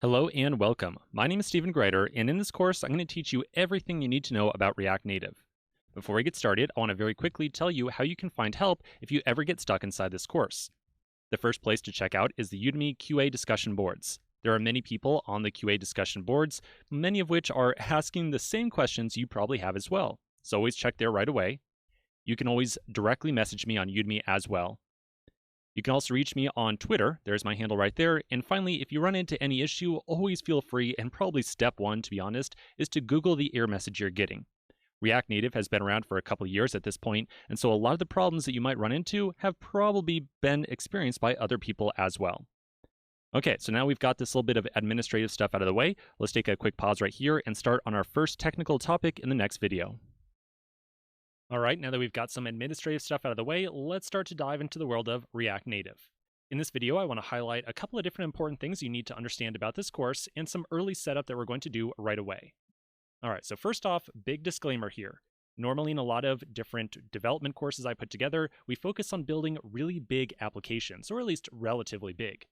Hello and welcome. My name is Stephen Greider, and in this course, I'm going to teach you everything you need to know about React Native. Before we get started, I want to very quickly tell you how you can find help if you ever get stuck inside this course. The first place to check out is the Udemy QA discussion boards. There are many people on the QA discussion boards, many of which are asking the same questions you probably have as well. So always check there right away. You can always directly message me on Udemy as well. You can also reach me on Twitter. There's my handle right there. And finally, if you run into any issue, always feel free, and probably step one, to be honest, is to Google the error message you're getting. React Native has been around for a couple of years at this point, and so a lot of the problems that you might run into have probably been experienced by other people as well. Okay, so now we've got this little bit of administrative stuff out of the way. Let's take a quick pause right here and start on our first technical topic in the next video. All right, now that we've got some administrative stuff out of the way, let's start to dive into the world of React Native. In this video, I want to highlight a couple of different important things you need to understand about this course and some early setup that we're going to do right away. All right, so first off, big disclaimer here. Normally in a lot of different development courses I put together, we focus on building really big applications, or at least relatively big.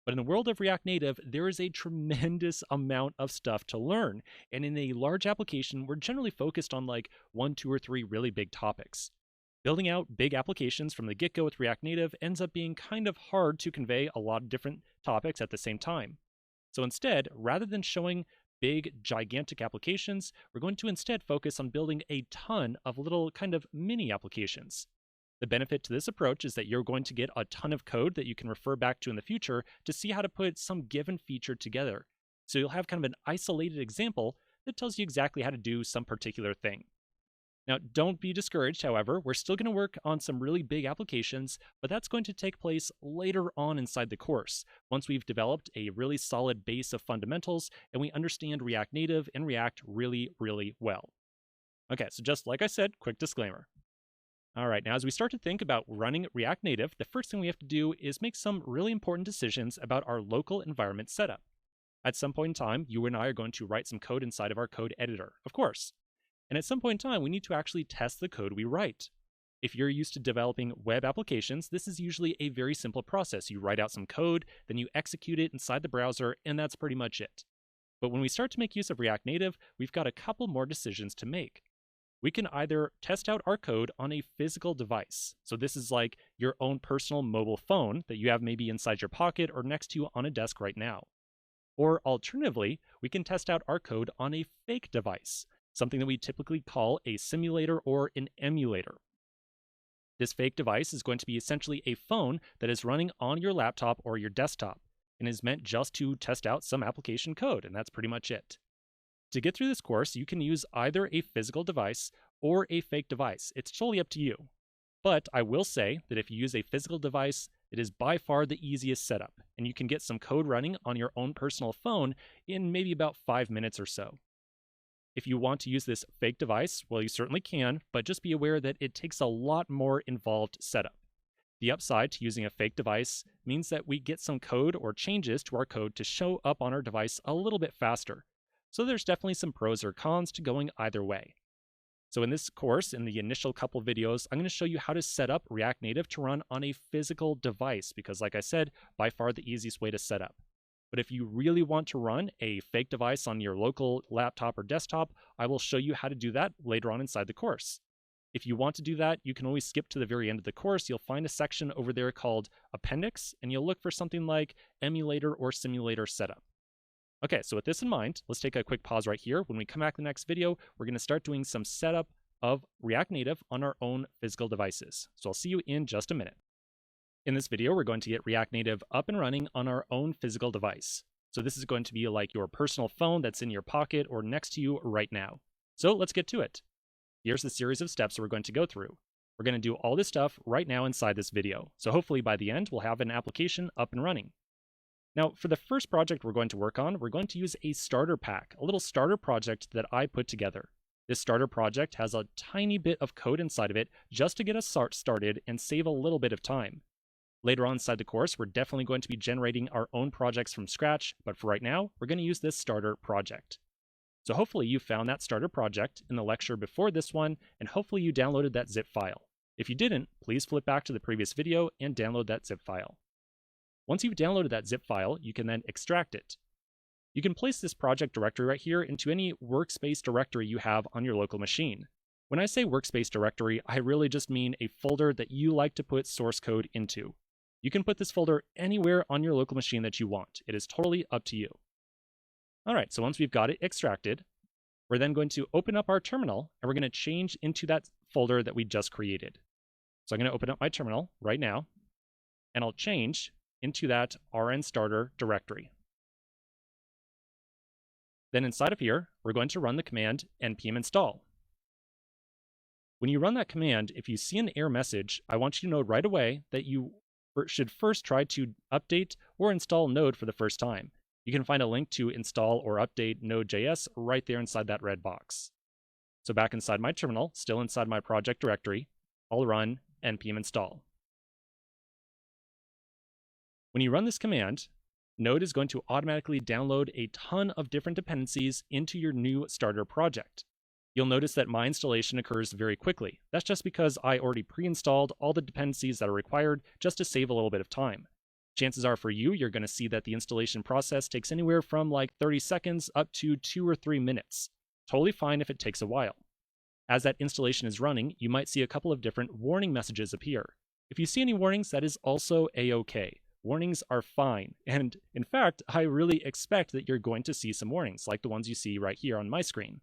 But in the world of React Native, there is a tremendous amount of stuff to learn. And in a large application, we're generally focused on like 1, 2, or 3 really big topics. Building out big applications from the get-go with React Native ends up being kind of hard to convey a lot of different topics at the same time. So instead, rather than showing big, gigantic applications, we're going to instead focus on building a ton of little kind of mini applications. The benefit to this approach is that you're going to get a ton of code that you can refer back to in the future to see how to put some given feature together. So you'll have kind of an isolated example that tells you exactly how to do some particular thing. Now, don't be discouraged, however. We're still going to work on some really big applications, but that's going to take place later on inside the course, once we've developed a really solid base of fundamentals and we understand React Native and React really, really well. Okay, so just like I said, quick disclaimer. All right, now as we start to think about running React Native, the first thing we have to do is make some really important decisions about our local environment setup. At some point in time, you and I are going to write some code inside of our code editor, of course. And at some point in time, we need to actually test the code we write. If you're used to developing web applications, this is usually a very simple process. You write out some code, then you execute it inside the browser, and that's pretty much it. But when we start to make use of React Native, we've got a couple more decisions to make. We can either test out our code on a physical device. So this is like your own personal mobile phone that you have maybe inside your pocket or next to you on a desk right now. Or alternatively, we can test out our code on a fake device, something that we typically call a simulator or an emulator. This fake device is going to be essentially a phone that is running on your laptop or your desktop and is meant just to test out some application code, and that's pretty much it. To get through this course, you can use either a physical device or a fake device. It's totally up to you. But I will say that if you use a physical device, it is by far the easiest setup, and you can get some code running on your own personal phone in maybe about 5 minutes or so. If you want to use this fake device, well, you certainly can, but just be aware that it takes a lot more involved setup. The upside to using a fake device means that we get some code or changes to our code to show up on our device a little bit faster. So there's definitely some pros or cons to going either way. So in this course, in the initial couple videos, I'm going to show you how to set up React Native to run on a physical device, because like I said, by far the easiest way to set up. But if you really want to run a fake device on your local laptop or desktop, I will show you how to do that later on inside the course. If you want to do that, you can always skip to the very end of the course. You'll find a section over there called Appendix, and you'll look for something like Emulator or Simulator Setup. Okay, so with this in mind, let's take a quick pause right here. When we come back in the next video, we're going to start doing some setup of React Native on our own physical devices. So I'll see you in just a minute. In this video, we're going to get React Native up and running on our own physical device. So this is going to be like your personal phone that's in your pocket or next to you right now. So let's get to it. Here's the series of steps we're going to go through. We're going to do all this stuff right now inside this video. So hopefully by the end, we'll have an application up and running. Now, for the first project we're going to work on, we're going to use a starter pack, a little starter project that I put together. This starter project has a tiny bit of code inside of it just to get us started and save a little bit of time. Later on inside the course, we're definitely going to be generating our own projects from scratch, but for right now, we're going to use this starter project. So hopefully you found that starter project in the lecture before this one, and hopefully you downloaded that zip file. If you didn't, please flip back to the previous video and download that zip file. Once you've downloaded that zip file, you can then extract it. You can place this project directory right here into any workspace directory you have on your local machine. When I say workspace directory, I really just mean a folder that you like to put source code into. You can put this folder anywhere on your local machine that you want. It is totally up to you. All right, so once we've got it extracted, we're then going to open up our terminal and we're going to change into that folder that we just created. So I'm going to open up my terminal right now and I'll change into that rnstarter directory. Then inside of here, we're going to run the command npm install. When you run that command, if you see an error message, I want you to know right away that you should first try to update or install Node for the first time. You can find a link to install or update Node.js right there inside that red box. So back inside my terminal, still inside my project directory, I'll run npm install. When you run this command, Node is going to automatically download a ton of different dependencies into your new starter project. You'll notice that my installation occurs very quickly. That's just because I already pre-installed all the dependencies that are required just to save a little bit of time. Chances are for you, you're going to see that the installation process takes anywhere from like 30 seconds up to 2 or 3 minutes. Totally fine if it takes a while. As that installation is running, you might see a couple of different warning messages appear. If you see any warnings, that is also a-okay. Warnings are fine, and in fact, I really expect that you're going to see some warnings, like the ones you see right here on my screen.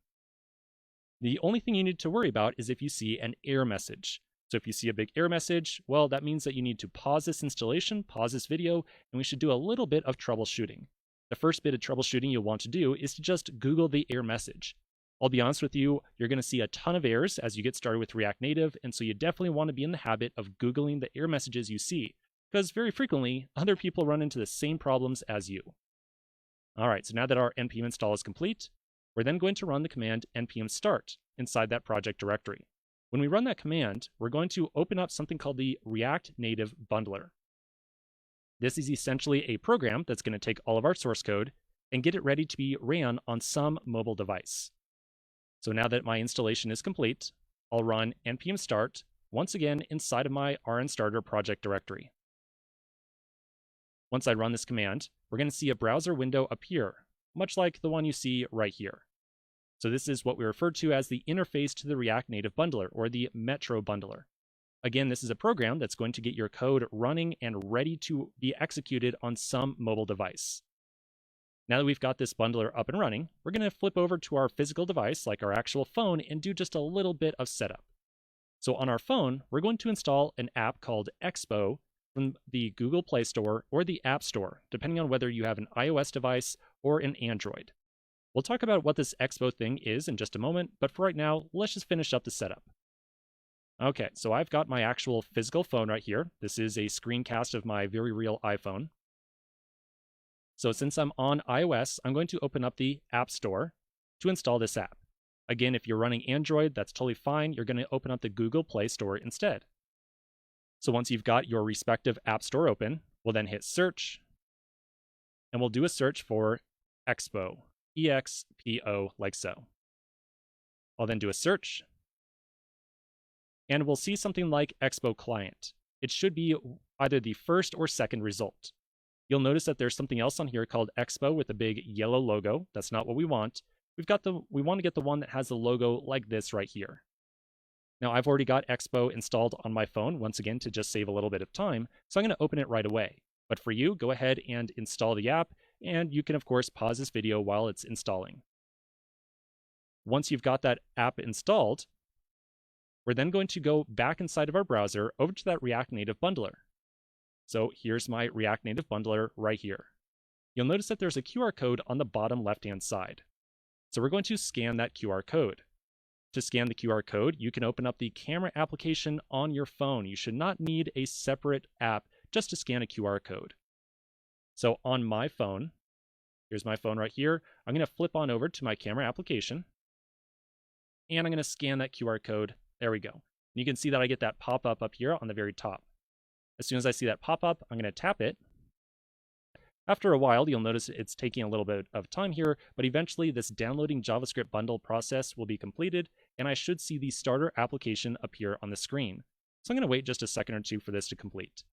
The only thing you need to worry about is if you see an error message. So if you see a big error message, well, that means that you need to pause this installation, pause this video, and we should do a little bit of troubleshooting. The first bit of troubleshooting you'll want to do is to just Google the error message. I'll be honest with you, you're going to see a ton of errors as you get started with React Native, and so you definitely want to be in the habit of Googling the error messages you see, because very frequently, other people run into the same problems as you. All right, so now that our npm install is complete, we're then going to run the command npm start inside that project directory. When we run that command, we're going to open up something called the React Native Bundler. This is essentially a program that's going to take all of our source code and get it ready to be ran on some mobile device. So now that my installation is complete, I'll run npm start once again inside of my rnstarter project directory. Once I run this command, we're going to see a browser window appear, much like the one you see right here. So this is what we refer to as the interface to the React Native Bundler, or the Metro Bundler. Again, this is a program that's going to get your code running and ready to be executed on some mobile device. Now that we've got this bundler up and running, we're going to flip over to our physical device, like our actual phone, and do just a little bit of setup. So on our phone, we're going to install an app called Expo from the Google Play Store or the App Store, depending on whether you have an iOS device or an Android. We'll talk about what this Expo thing is in just a moment, but for right now, let's just finish up the setup. Okay, so I've got my actual physical phone right here. This is a screencast of my very real iPhone. So since I'm on iOS, I'm going to open up the App Store to install this app. Again, if you're running Android, that's totally fine. You're going to open up the Google Play Store instead. So once you've got your respective App Store open, we'll then hit search, and we'll do a search for Expo, E-X-P-O, like so. I'll then do a search, and we'll see something like Expo Client. It should be either the first or second result. You'll notice that there's something else on here called Expo with a big yellow logo. That's not what we want. We want to get the one that has the logo like this right here. Now I've already got Expo installed on my phone, once again, to just save a little bit of time, so I'm going to open it right away. But for you, go ahead and install the app, and you can of course pause this video while it's installing. Once you've got that app installed, we're then going to go back inside of our browser over to that React Native Bundler. So here's my React Native Bundler right here. You'll notice that there's a QR code on the bottom left-hand side. So we're going to scan that QR code. To scan the QR code, you can open up the camera application on your phone. You should not need a separate app just to scan a QR code. So on my phone, here's my phone right here, I'm going to flip on over to my camera application, and I'm going to scan that QR code. There we go. And you can see that I get that pop-up up here on the very top. As soon as I see that pop-up, I'm going to tap it. After a while, you'll notice it's taking a little bit of time here, but eventually this downloading JavaScript bundle process will be completed, and I should see the starter application appear on the screen. So I'm going to wait just a second or two for this to complete.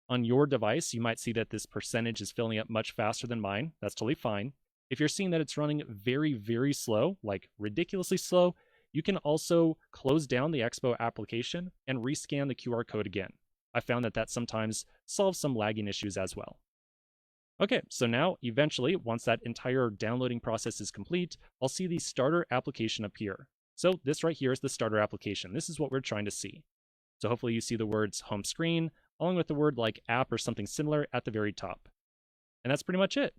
On your device, you might see that this percentage is filling up much faster than mine. That's totally fine. If you're seeing that it's running very, very slow, like ridiculously slow, you can also close down the Expo application and rescan the QR code again. I found that sometimes solves some lagging issues as well. Okay, so now eventually, once that entire downloading process is complete, I'll see the starter application appear. So this right here is the starter application. This is what we're trying to see. So hopefully you see the words home screen, along with the word like app or something similar at the very top. And that's pretty much it.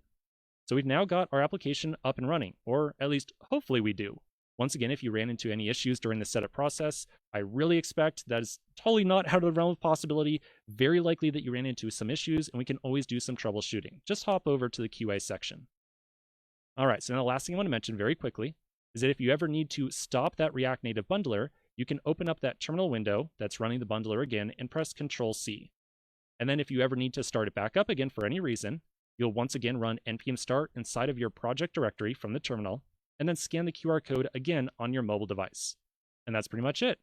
So we've now got our application up and running, or at least hopefully we do. Once again, if you ran into any issues during the setup process, I really expect that is totally not out of the realm of possibility. Very likely that you ran into some issues, and we can always do some troubleshooting. Just hop over to the QA section. All right, so now the last thing I want to mention very quickly is that if you ever need to stop that React Native bundler, you can open up that terminal window that's running the bundler again and press Control-C. And then if you ever need to start it back up again for any reason, you'll once again run npm start inside of your project directory from the terminal, and then scan the QR code again on your mobile device. And that's pretty much it.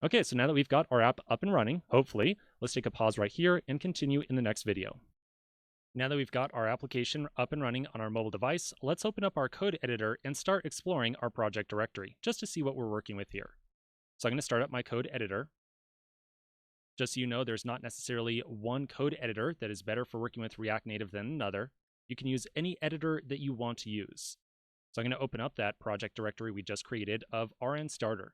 Okay, so now that we've got our app up and running, hopefully, let's take a pause right here and continue in the next video. Now that we've got our application up and running on our mobile device, let's open up our code editor and start exploring our project directory, just to see what we're working with here. So I'm going to start up my code editor. Just so you know, there's not necessarily one code editor that is better for working with React Native than another. You can use any editor that you want to use. So I'm going to open up that project directory we just created of rnstarter.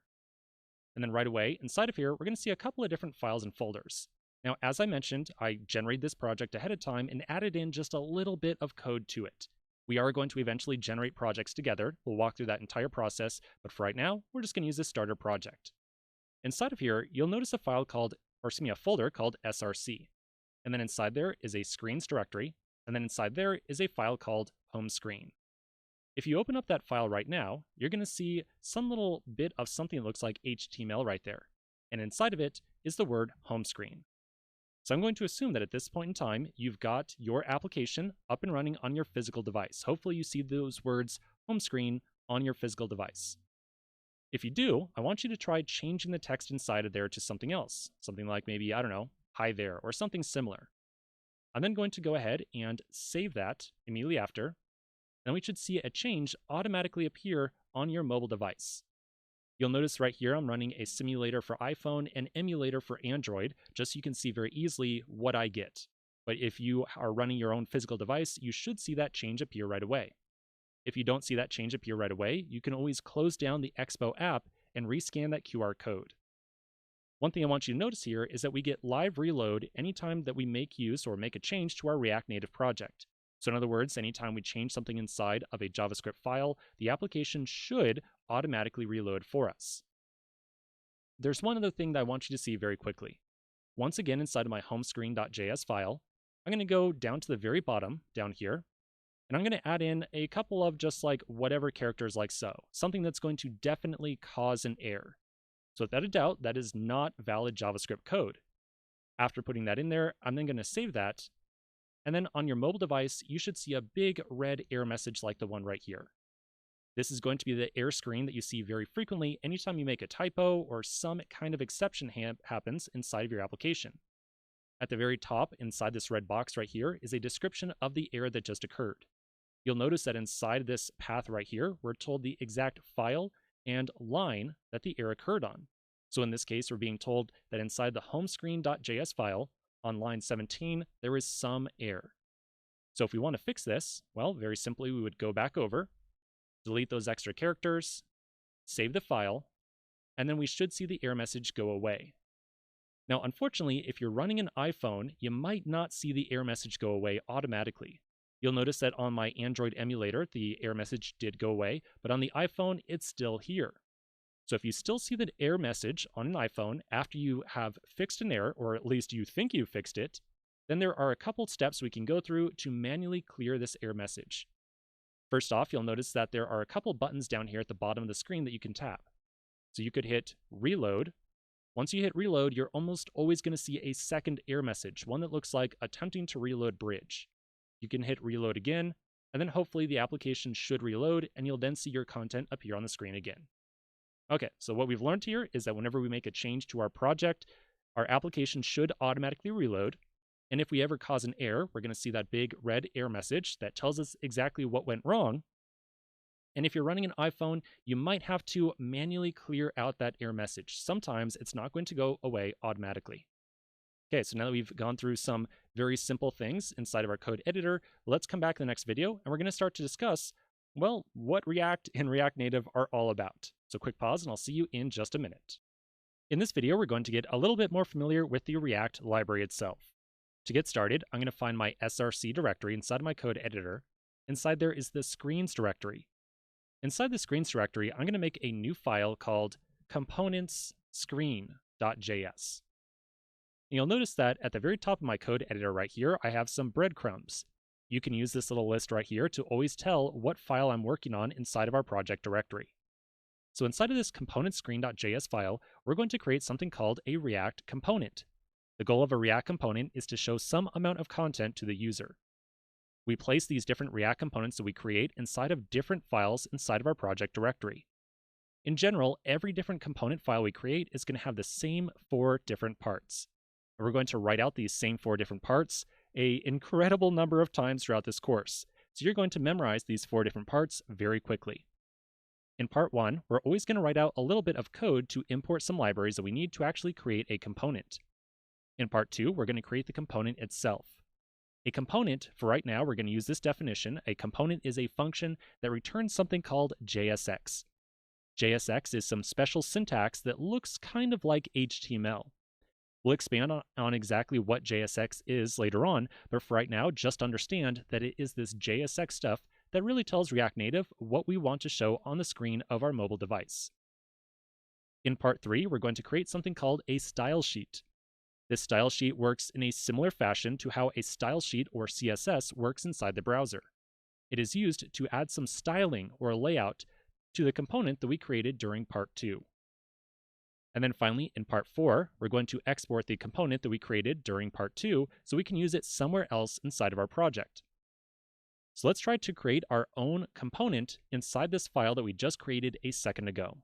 And then right away, inside of here, we're going to see a couple of different files and folders. Now, as I mentioned, I generated this project ahead of time and added in just a little bit of code to it. We are going to eventually generate projects together. We'll walk through that entire process, but for right now, we're just going to use this starter project. Inside of here, you'll notice a folder called src. And then inside there is a screens directory, and then inside there is a file called home screen. If you open up that file right now, you're going to see some little bit of something that looks like HTML right there. And inside of it is the word home screen. So I'm going to assume that at this point in time, you've got your application up and running on your physical device. Hopefully you see those words home screen on your physical device. If you do, I want you to try changing the text inside of there to something else. Something like maybe, I don't know, hi there, or something similar. I'm then going to go ahead and save that immediately after. Then we should see a change automatically appear on your mobile device. You'll notice right here I'm running a simulator for iPhone and emulator for Android, just so you can see very easily what I get. But if you are running your own physical device, you should see that change appear right away. If you don't see that change appear right away, you can always close down the Expo app and rescan that QR code. One thing I want you to notice here is that we get live reload anytime that we make use or make a change to our React Native project. So in other words, anytime we change something inside of a JavaScript file, the application should automatically reload for us. There's one other thing that I want you to see very quickly. Once again, inside of my homescreen.js file, I'm going to go down to the very bottom, down here, and I'm going to add in a couple of just like whatever characters like so, something that's going to definitely cause an error. So without a doubt, that is not valid JavaScript code. After putting that in there, I'm then going to save that. And then on your mobile device, you should see a big red error message like the one right here. This is going to be the error screen that you see very frequently anytime you make a typo or some kind of exception happens inside of your application. At the very top, inside this red box right here, is a description of the error that just occurred. You'll notice that inside this path right here, we're told the exact file and line that the error occurred on. So in this case, we're being told that inside the homescreen.js file, on line 17, there is some error. So if we want to fix this, well, very simply, we would go back over, delete those extra characters, save the file, and then we should see the error message go away. Now, unfortunately, if you're running an iPhone, you might not see the error message go away automatically. You'll notice that on my Android emulator, the error message did go away, but on the iPhone, it's still here. So if you still see the error message on an iPhone after you have fixed an error, or at least you think you fixed it, then there are a couple steps we can go through to manually clear this error message. First off, you'll notice that there are a couple buttons down here at the bottom of the screen that you can tap. So you could hit reload. Once you hit reload, you're almost always going to see a second error message, one that looks like attempting to reload bridge. You can hit reload again, and then hopefully the application should reload, and you'll then see your content appear on the screen again. Okay, so what we've learned here is that whenever we make a change to our project, our application should automatically reload. And if we ever cause an error, we're going to see that big red error message that tells us exactly what went wrong. And if you're running an iPhone, you might have to manually clear out that error message. Sometimes it's not going to go away automatically. Okay, so now that we've gone through some very simple things inside of our code editor, let's come back in the next video and we're going to start to discuss, well, what React and React Native are all about. So quick pause and I'll see you in just a minute. In this video, we're going to get a little bit more familiar with the React library itself. To get started, I'm going to find my src directory inside of my code editor. Inside there is the screens directory. Inside the screens directory, I'm going to make a new file called components_screen.js. You'll notice that at the very top of my code editor right here, I have some breadcrumbs. You can use this little list right here to always tell what file I'm working on inside of our project directory. So inside of this components_screen.js file, we're going to create something called a React component. The goal of a React component is to show some amount of content to the user. We place these different React components that we create inside of different files inside of our project directory. In general, every different component file we create is going to have the same 4 different parts. And we're going to write out these same 4 different parts an incredible number of times throughout this course. So you're going to memorize these 4 different parts very quickly. In part 1, we're always going to write out a little bit of code to import some libraries that we need to actually create a component. In part 2, we're going to create the component itself. A component, for right now, we're going to use this definition. A component is a function that returns something called JSX. JSX is some special syntax that looks kind of like HTML. We'll expand on exactly what JSX is later on, but for right now, just understand that it is this JSX stuff that really tells React Native what we want to show on the screen of our mobile device. In part 3, we're going to create something called a style sheet. This style sheet works in a similar fashion to how a style sheet or CSS works inside the browser. It is used to add some styling or layout to the component that we created during part 2. And then finally, in part 4, we're going to export the component that we created during part 2 so we can use it somewhere else inside of our project. So let's try to create our own component inside this file that we just created a second ago.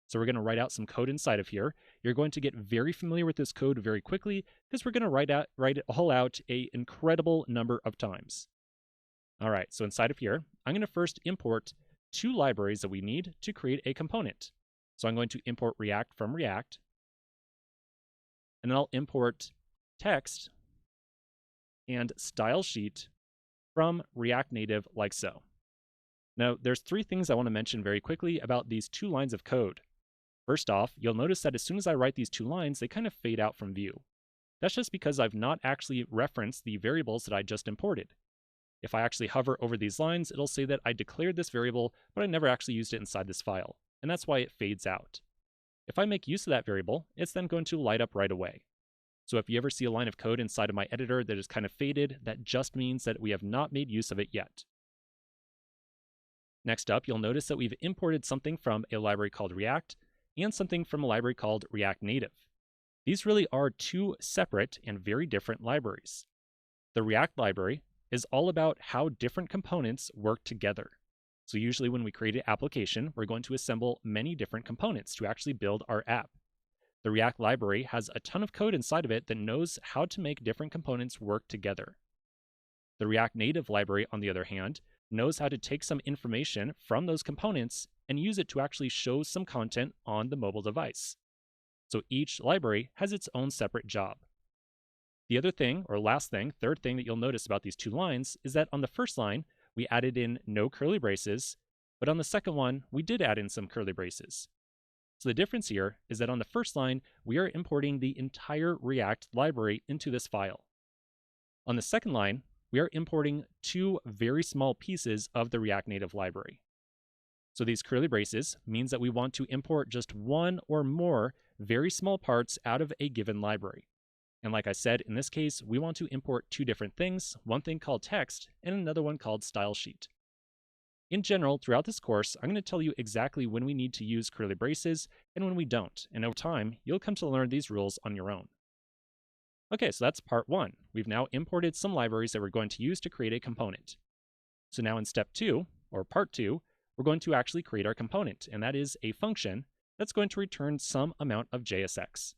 So we're going to write out some code inside of here. You're going to get very familiar with this code very quickly because we're going to write it all out an incredible number of times. All right, so inside of here, I'm going to first import 2 libraries that we need to create a component. So I'm going to import React from React, and then I'll import text and style sheet from React Native like so. Now, there's 3 things I want to mention very quickly about these 2 lines of code. First off, you'll notice that as soon as I write these 2 lines, they kind of fade out from view. That's just because I've not actually referenced the variables that I just imported. If I actually hover over these lines, it'll say that I declared this variable, but I never actually used it inside this file, and that's why it fades out. If I make use of that variable, it's then going to light up right away. So if you ever see a line of code inside of my editor that is kind of faded, that just means that we have not made use of it yet. Next up, you'll notice that we've imported something from a library called React and something from a library called React Native. These really are 2 separate and very different libraries. The React library is all about how different components work together. So usually when we create an application, we're going to assemble many different components to actually build our app. The React library has a ton of code inside of it that knows how to make different components work together. The React Native library, on the other hand, knows how to take some information from those components and use it to actually show some content on the mobile device. So each library has its own separate job. The other thing, or last thing, third thing that you'll notice about these 2 lines is that on the first line, we added in no curly braces, but on the second one, we did add in some curly braces. So the difference here is that on the first line, we are importing the entire React library into this file. On the second line, we are importing 2 very small pieces of the React Native library. So these curly braces means that we want to import just 1 or more very small parts out of a given library. And like I said, in this case, we want to import 2 different things, one thing called text and another one called style sheet. In general, throughout this course, I'm going to tell you exactly when we need to use curly braces and when we don't, and over time, you'll come to learn these rules on your own. Okay, so that's part 1. We've now imported some libraries that we're going to use to create a component. So now in step 2, or part 2, we're going to actually create our component, and that is a function that's going to return some amount of JSX.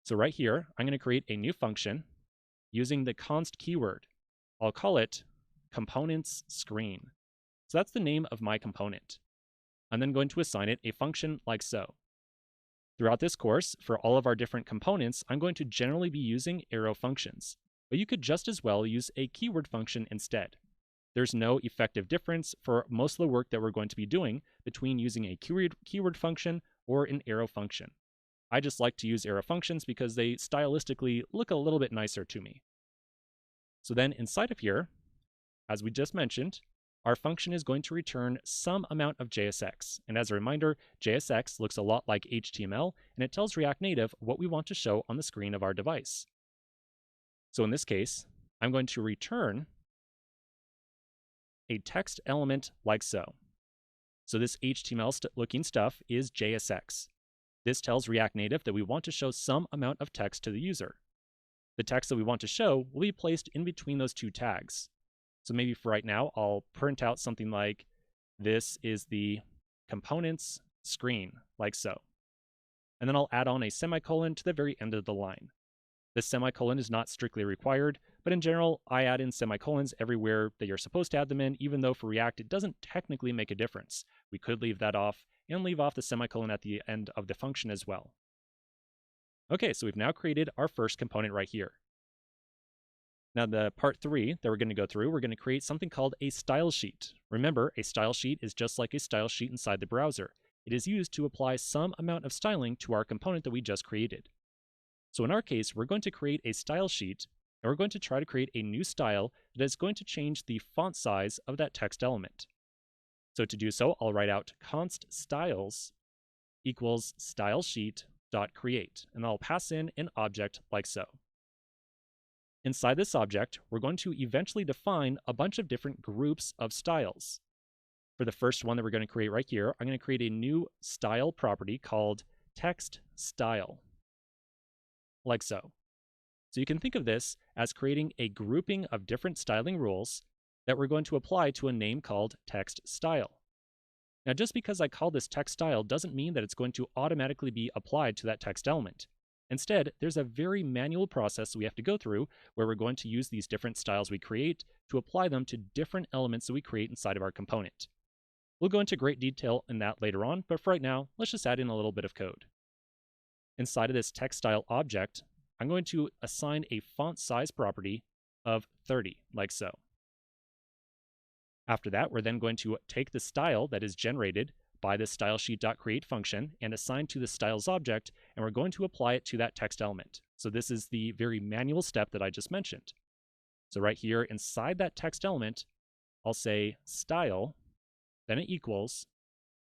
So right here, I'm going to create a new function using the const keyword. I'll call it components screen. So that's the name of my component. I'm then going to assign it a function like so. Throughout this course, for all of our different components, I'm going to generally be using arrow functions, but you could just as well use a keyword function instead. There's no effective difference for most of the work that we're going to be doing between using a keyword function or an arrow function. I just like to use arrow functions because they stylistically look a little bit nicer to me. So then inside of here, as we just mentioned, our function is going to return some amount of JSX. And as a reminder, JSX looks a lot like HTML, and it tells React Native what we want to show on the screen of our device. So in this case, I'm going to return a text element like so. So this HTML-looking stuff is JSX. This tells React Native that we want to show some amount of text to the user. The text that we want to show will be placed in between those two tags. So maybe for right now, I'll print out something like, this is the components screen, like so. And then I'll add on a semicolon to the very end of the line. The semicolon is not strictly required, but in general, I add in semicolons everywhere that you're supposed to add them in, even though for React, it doesn't technically make a difference. We could leave that off and leave off the semicolon at the end of the function as well. Okay, so we've now created our first component right here. Now the part 3 that we're going to go through, we're going to create something called a style sheet. Remember, a style sheet is just like a style sheet inside the browser. It is used to apply some amount of styling to our component that we just created. So in our case, we're going to create a style sheet, and we're going to try to create a new style that is going to change the font size of that text element. So to do so, I'll write out const styles equals stylesheet.create, and I'll pass in an object like so. Inside this object, we're going to eventually define a bunch of different groups of styles. For the first one that we're going to create right here, I'm going to create a new style property called text style, like so. So you can think of this as creating a grouping of different styling rules that we're going to apply to a name called text style. Now, just because I call this text style doesn't mean that it's going to automatically be applied to that text element. Instead, there's a very manual process we have to go through where we're going to use these different styles we create to apply them to different elements that we create inside of our component. We'll go into great detail in that later on, but for right now, let's just add in a little bit of code. Inside of this text style object, I'm going to assign a font size property of 30, like so. After that, we're then going to take the style that is generated by the stylesheet.create function and assign to the styles object, and we're going to apply it to that text element. So this is the very manual step that I just mentioned. So right here inside that text element, I'll say style, then it equals,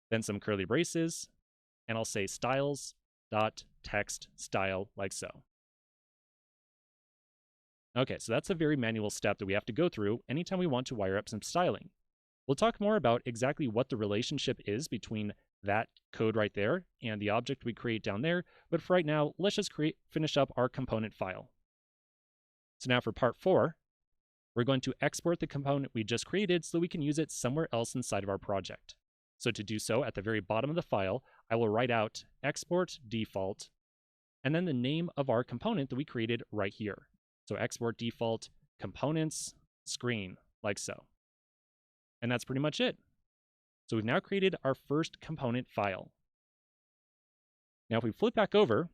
then some curly braces, and I'll say styles.text style like so. Okay, so that's a very manual step that we have to go through anytime we want to wire up some styling. We'll talk more about exactly what the relationship is between that code right there and the object we create down there, but for right now, let's just finish up our component file. So now for part 4, we're going to export the component we just created so that we can use it somewhere else inside of our project. So to do so, at the very bottom of the file, I will write out export default, and then the name of our component that we created right here. So export default components screen, like so. And that's pretty much it. So we've now created our first component file. Now if we flip back over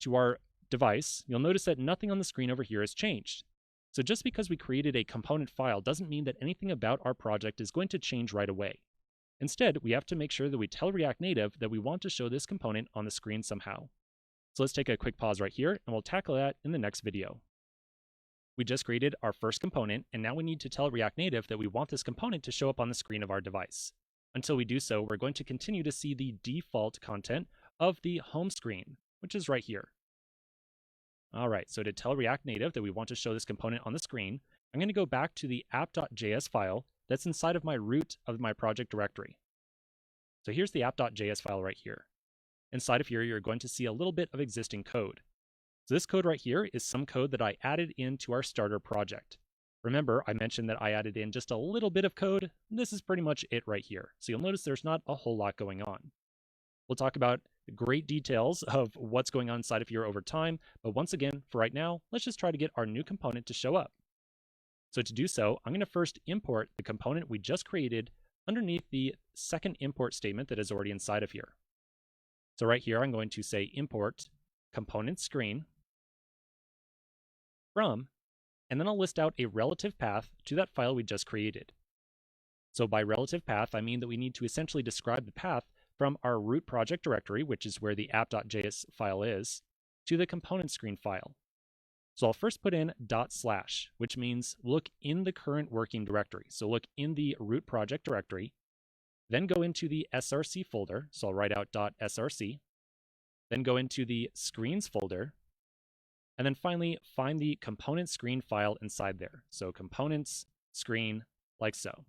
to our device, you'll notice that nothing on the screen over here has changed. So just because we created a component file doesn't mean that anything about our project is going to change right away. Instead, we have to make sure that we tell React Native that we want to show this component on the screen somehow. So let's take a quick pause right here, and we'll tackle that in the next video. We just created our first component, and now we need to tell React Native that we want this component to show up on the screen of our device. Until we do so, we're going to continue to see the default content of the home screen, which is right here. All right, so to tell React Native that we want to show this component on the screen, I'm going to go back to the app.js file that's inside of my root of my project directory. So here's the app.js file right here. Inside of here, you're going to see a little bit of existing code. So this code right here is some code that I added into our starter project. Remember, I mentioned that I added in just a little bit of code. This is pretty much it right here. So you'll notice there's not a whole lot going on. We'll talk about great details of what's going on inside of here over time. But once again, for right now, let's just try to get our new component to show up. So to do so, I'm going to first import the component we just created underneath the second import statement that is already inside of here. So right here, I'm going to say import component screen from, and then I'll list out a relative path to that file we just created. So by relative path, I mean that we need to essentially describe the path from our root project directory, which is where the app.js file is, to the component screen file. So I'll first put in /, which means look in the current working directory. So look in the root project directory, then go into the src folder. So I'll write out .src, then go into the screens folder, and then finally find the component screen file inside there. So components screen, like so.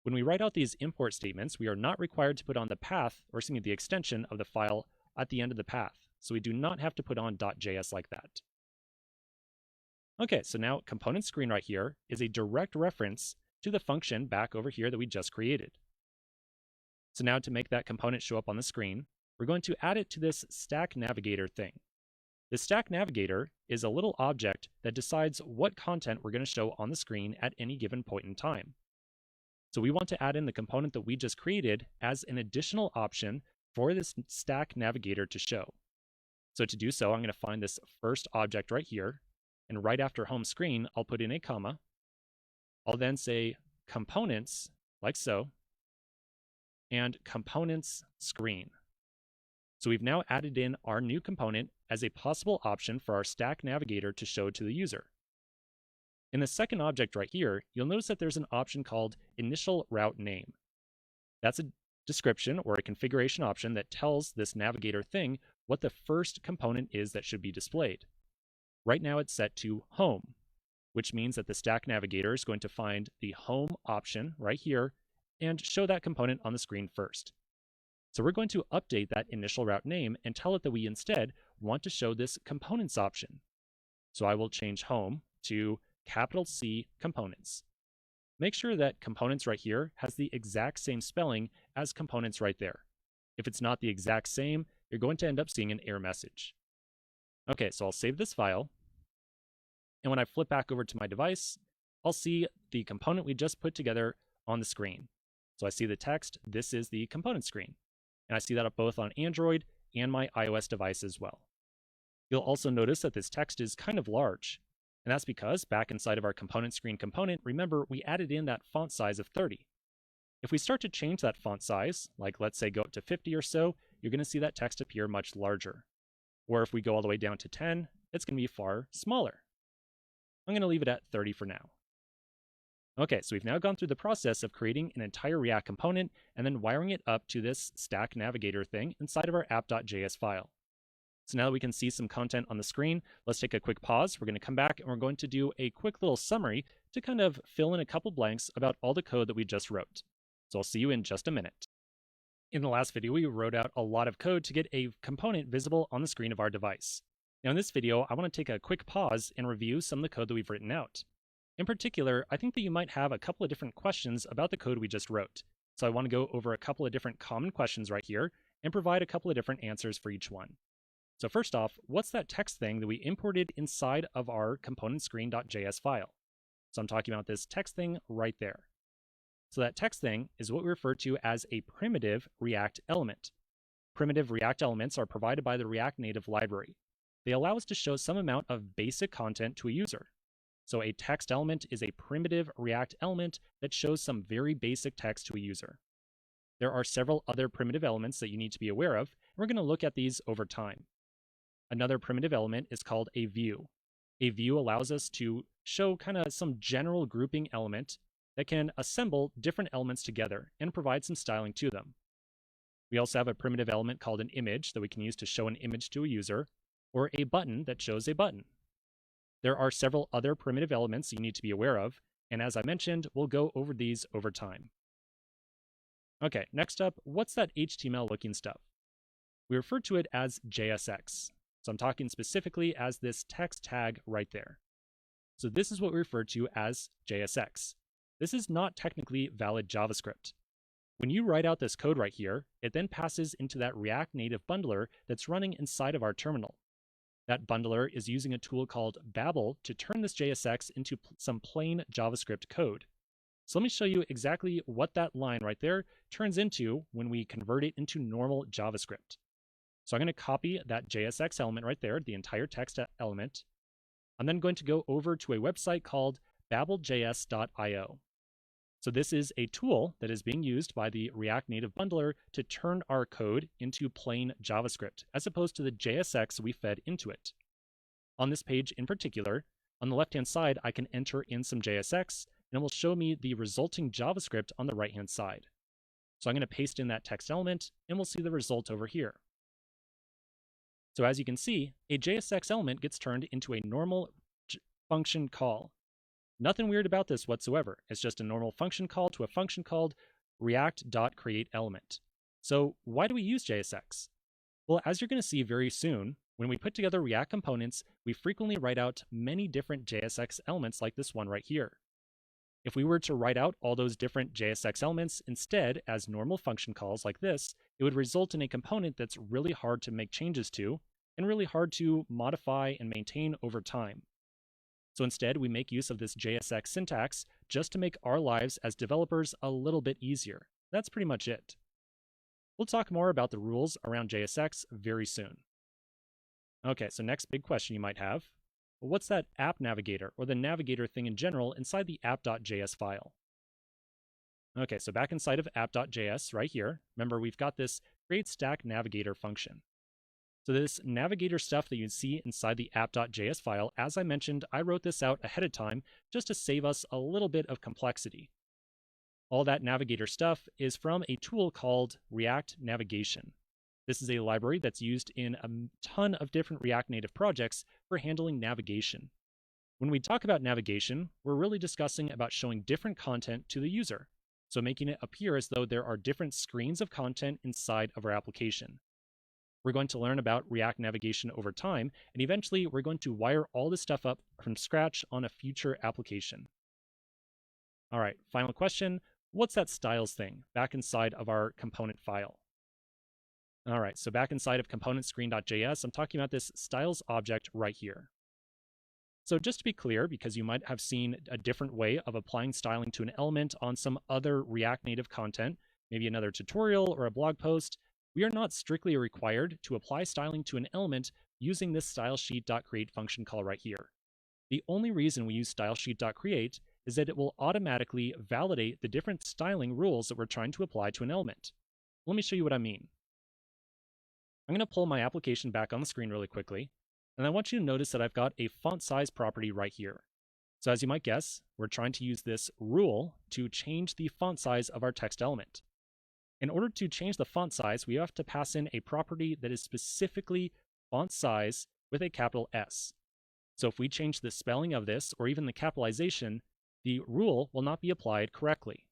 When we write out these import statements, we are not required to put on the path, or excuse me, the extension of the file at the end of the path. So we do not have to put on .js like that. Okay, so now component screen right here is a direct reference to the function back over here that we just created. So now to make that component show up on the screen, we're going to add it to this stack navigator thing. The stack navigator is a little object that decides what content we're going to show on the screen at any given point in time. So we want to add in the component that we just created as an additional option for this stack navigator to show. So to do so, I'm going to find this first object right here, and right after home screen, I'll put in a comma. I'll then say components, like so, and components screen. So we've now added in our new component as a possible option for our stack navigator to show to the user. In the second object right here, you'll notice that there's an option called initial route name. That's a description or a configuration option that tells this navigator thing what the first component is that should be displayed. Right now it's set to home, which means that the stack navigator is going to find the home option right here and show that component on the screen first. So we're going to update that initial route name and tell it that we instead want to show this components option. So I will change home to C components. Make sure that components right here has the exact same spelling as components right there. If it's not the exact same, you're going to end up seeing an error message. Okay, so I'll save this file. And when I flip back over to my device, I'll see the component we just put together on the screen. So I see the text, this is the component screen. And I see that both on Android and my iOS device as well. You'll also notice that this text is kind of large. And that's because back inside of our component screen component, remember we added in that font size of 30. If we start to change that font size, like let's say go up to 50 or so, you're going to see that text appear much larger. Or if we go all the way down to 10, it's going to be far smaller. I'm going to leave it at 30 for now. Okay, so we've now gone through the process of creating an entire React component and then wiring it up to this stack navigator thing inside of our app.js file. So now that we can see some content on the screen, let's take a quick pause. We're going to come back and we're going to do a quick little summary to kind of fill in a couple blanks about all the code that we just wrote. So I'll see you in just a minute. In the last video, we wrote out a lot of code to get a component visible on the screen of our device. Now in this video, I want to take a quick pause and review some of the code that we've written out. In particular, I think that you might have a couple of different questions about the code we just wrote. So I want to go over a couple of different common questions right here and provide a couple of different answers for each one. So first off, what's that text thing that we imported inside of our component screen.js file? So I'm talking about this text thing right there. So that text thing is what we refer to as a primitive React element. Primitive React elements are provided by the React Native library. They allow us to show some amount of basic content to a user. So a text element is a primitive React element that shows some very basic text to a user. There are several other primitive elements that you need to be aware of, and we're going to look at these over time. Another primitive element is called a view. A view allows us to show kind of some general grouping element that can assemble different elements together and provide some styling to them. We also have a primitive element called an image that we can use to show an image to a user, or a button that shows a button. There are several other primitive elements you need to be aware of, and as I mentioned, we'll go over these over time. Okay, next up, what's that HTML looking stuff? We refer to it as JSX. So I'm talking specifically as this text tag right there. So this is what we refer to as JSX. This is not technically valid JavaScript. When you write out this code right here, it then passes into that React Native bundler that's running inside of our terminal. That bundler is using a tool called Babel to turn this JSX into some plain JavaScript code. So let me show you exactly what that line right there turns into when we convert it into normal JavaScript. So I'm going to copy that JSX element right there, the entire text element. I'm then going to go over to a website called babeljs.io. So this is a tool that is being used by the React Native bundler to turn our code into plain JavaScript, as opposed to the JSX we fed into it. On this page in particular, on the left-hand side, I can enter in some JSX, and it will show me the resulting JavaScript on the right-hand side. So I'm going to paste in that text element, and we'll see the result over here. So as you can see, a JSX element gets turned into a normal function call. Nothing weird about this whatsoever. It's just a normal function call to a function called react.createElement. So why do we use JSX? Well, as you're going to see very soon, when we put together React components, we frequently write out many different JSX elements like this one right here. If we were to write out all those different JSX elements instead as normal function calls like this, it would result in a component that's really hard to make changes to and really hard to modify and maintain over time. So instead, we make use of this JSX syntax just to make our lives as developers a little bit easier. That's pretty much it. We'll talk more about the rules around JSX very soon. Okay, so next big question you might have. What's that app navigator or the navigator thing in general inside the app.js file? Okay, so back inside of app.js right here, remember we've got this create stack navigator function. So this navigator stuff that you see inside the app.js file, as I mentioned, I wrote this out ahead of time just to save us a little bit of complexity. All that navigator stuff is from a tool called React Navigation. This is a library that's used in a ton of different React Native projects for handling navigation. When we talk about navigation, we're really discussing about showing different content to the user, so making it appear as though there are different screens of content inside of our application. We're going to learn about React navigation over time, and eventually we're going to wire all this stuff up from scratch on a future application. All right, final question. What's that styles thing back inside of our component file? All right, so back inside of component screen.js, I'm talking about this styles object right here. So just to be clear, because you might have seen a different way of applying styling to an element on some other React Native content, maybe another tutorial or a blog post, we are not strictly required to apply styling to an element using this stylesheet.create function call right here. The only reason we use stylesheet.create is that it will automatically validate the different styling rules that we're trying to apply to an element. Let me show you what I mean. I'm going to pull my application back on the screen really quickly, and I want you to notice that I've got a font size property right here. So as you might guess, we're trying to use this rule to change the font size of our text element. In order to change the font size, we have to pass in a property that is specifically font size with a capital S. So if we change the spelling of this, or even the capitalization, the rule will not be applied correctly.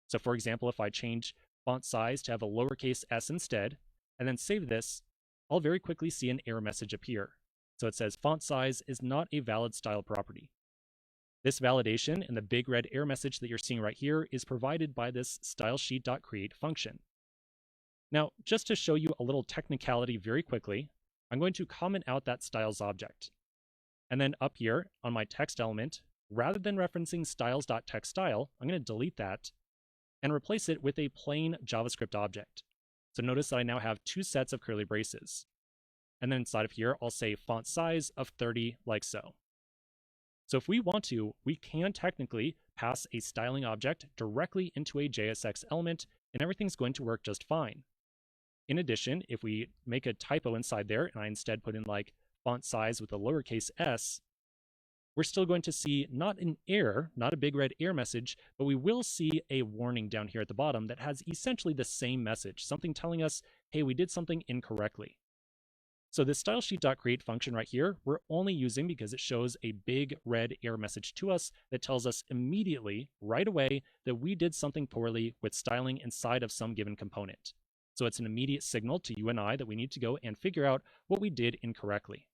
So for example, if I change font size to have a lowercase s instead, and then save this, I'll very quickly see an error message appear. So it says font size is not a valid style property. This validation and the big red error message that you're seeing right here is provided by this stylesheet.create function. Now, just to show you a little technicality very quickly, I'm going to comment out that styles object. And then up here on my text element, rather than referencing styles.textstyle, I'm going to delete that and replace it with a plain JavaScript object. So notice that I now have two sets of curly braces. And then inside of here, I'll say font size of 30 like so. So if we want to, we can technically pass a styling object directly into a JSX element, and everything's going to work just fine. In addition, if we make a typo inside there, and I instead put in like font size with a lowercase s, we're still going to see not an error, not a big red error message, but we will see a warning down here at the bottom that has essentially the same message, something telling us, hey, we did something incorrectly. So this stylesheet.create function right here, we're only using because it shows a big red error message to us that tells us immediately, right away, that we did something poorly with styling inside of some given component. So it's an immediate signal to you and I that we need to go and figure out what we did incorrectly.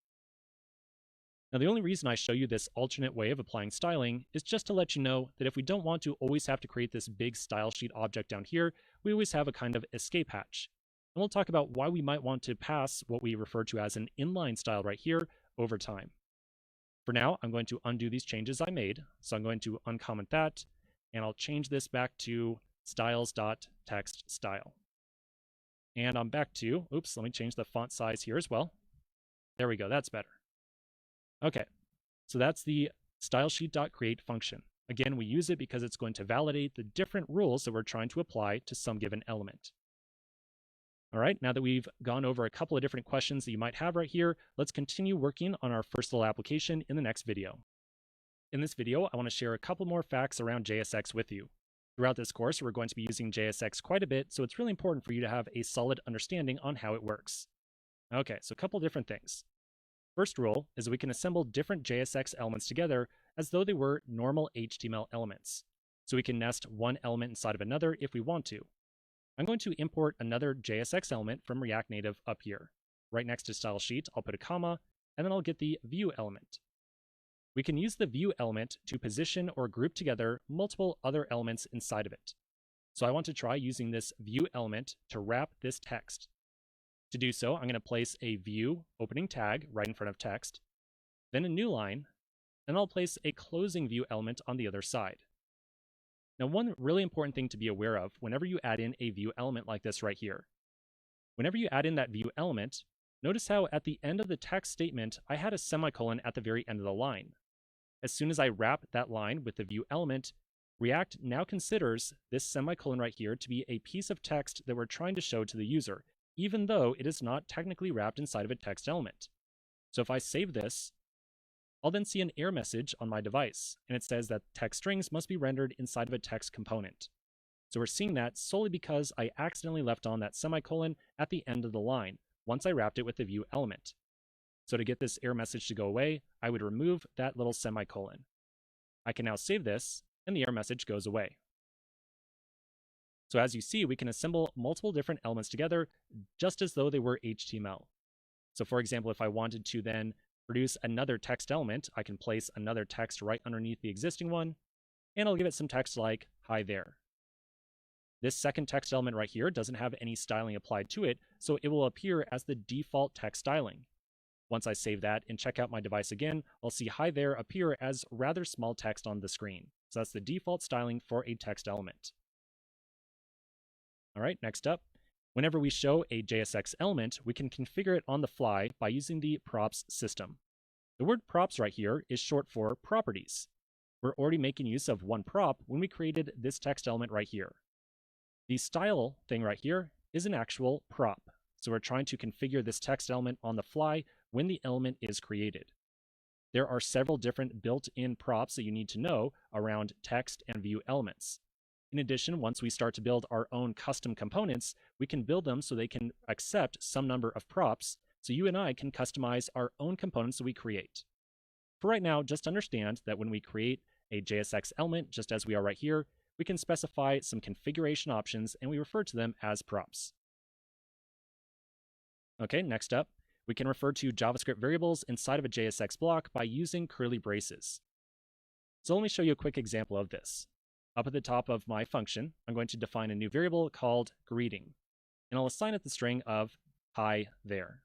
Now, the only reason I show you this alternate way of applying styling is just to let you know that if we don't want to always have to create this big style sheet object down here, we always have a kind of escape hatch. And we'll talk about why we might want to pass what we refer to as an inline style right here over time. For now, I'm going to undo these changes I made. So I'm going to uncomment that, and I'll change this back to styles.textstyle. And I'm back to, oops, let me change the font size here as well. There we go, that's better. Okay, so that's the stylesheet.create function. Again, we use it because it's going to validate the different rules that we're trying to apply to some given element. All right, now that we've gone over a couple of different questions that you might have right here, let's continue working on our first little application in the next video. In this video, I want to share a couple more facts around JSX with you. Throughout this course, we're going to be using JSX quite a bit, so it's really important for you to have a solid understanding on how it works. Okay, so a couple different things. First rule is we can assemble different JSX elements together as though they were normal HTML elements. So we can nest one element inside of another if we want to. I'm going to import another JSX element from React Native up here. Right next to style sheet, I'll put a comma, and then I'll get the view element. We can use the view element to position or group together multiple other elements inside of it. So I want to try using this view element to wrap this text. To do so, I'm going to place a view opening tag right in front of text, then a new line, and I'll place a closing view element on the other side. Now, one really important thing to be aware of whenever you add in a view element like this right here. Whenever you add in that view element, notice how at the end of the text statement, I had a semicolon at the very end of the line. As soon as I wrap that line with the view element, React now considers this semicolon right here to be a piece of text that we're trying to show to the user, even though it is not technically wrapped inside of a text element. So if I save this, I'll then see an error message on my device, and it says that text strings must be rendered inside of a text component. So we're seeing that solely because I accidentally left on that semicolon at the end of the line, once I wrapped it with the view element. So to get this error message to go away, I would remove that little semicolon. I can now save this, and the error message goes away. So as you see, we can assemble multiple different elements together just as though they were HTML. So for example, if I wanted to then produce another text element, I can place another text right underneath the existing one, and I'll give it some text like, "Hi there." This second text element right here doesn't have any styling applied to it, so it will appear as the default text styling. Once I save that and check out my device again, I'll see "Hi there" appear as rather small text on the screen. So that's the default styling for a text element. All right, next up. Whenever we show a JSX element, we can configure it on the fly by using the props system. The word props right here is short for properties. We're already making use of one prop when we created this text element right here. The style thing right here is an actual prop. So we're trying to configure this text element on the fly when the element is created. There are several different built-in props that you need to know around text and view elements. In addition, once we start to build our own custom components, we can build them so they can accept some number of props, so you and I can customize our own components that we create. For right now, just understand that when we create a JSX element, just as we are right here, we can specify some configuration options and we refer to them as props. Okay, next up, we can refer to JavaScript variables inside of a JSX block by using curly braces. So let me show you a quick example of this. Up at the top of my function, I'm going to define a new variable called greeting, and I'll assign it the string of "hi there."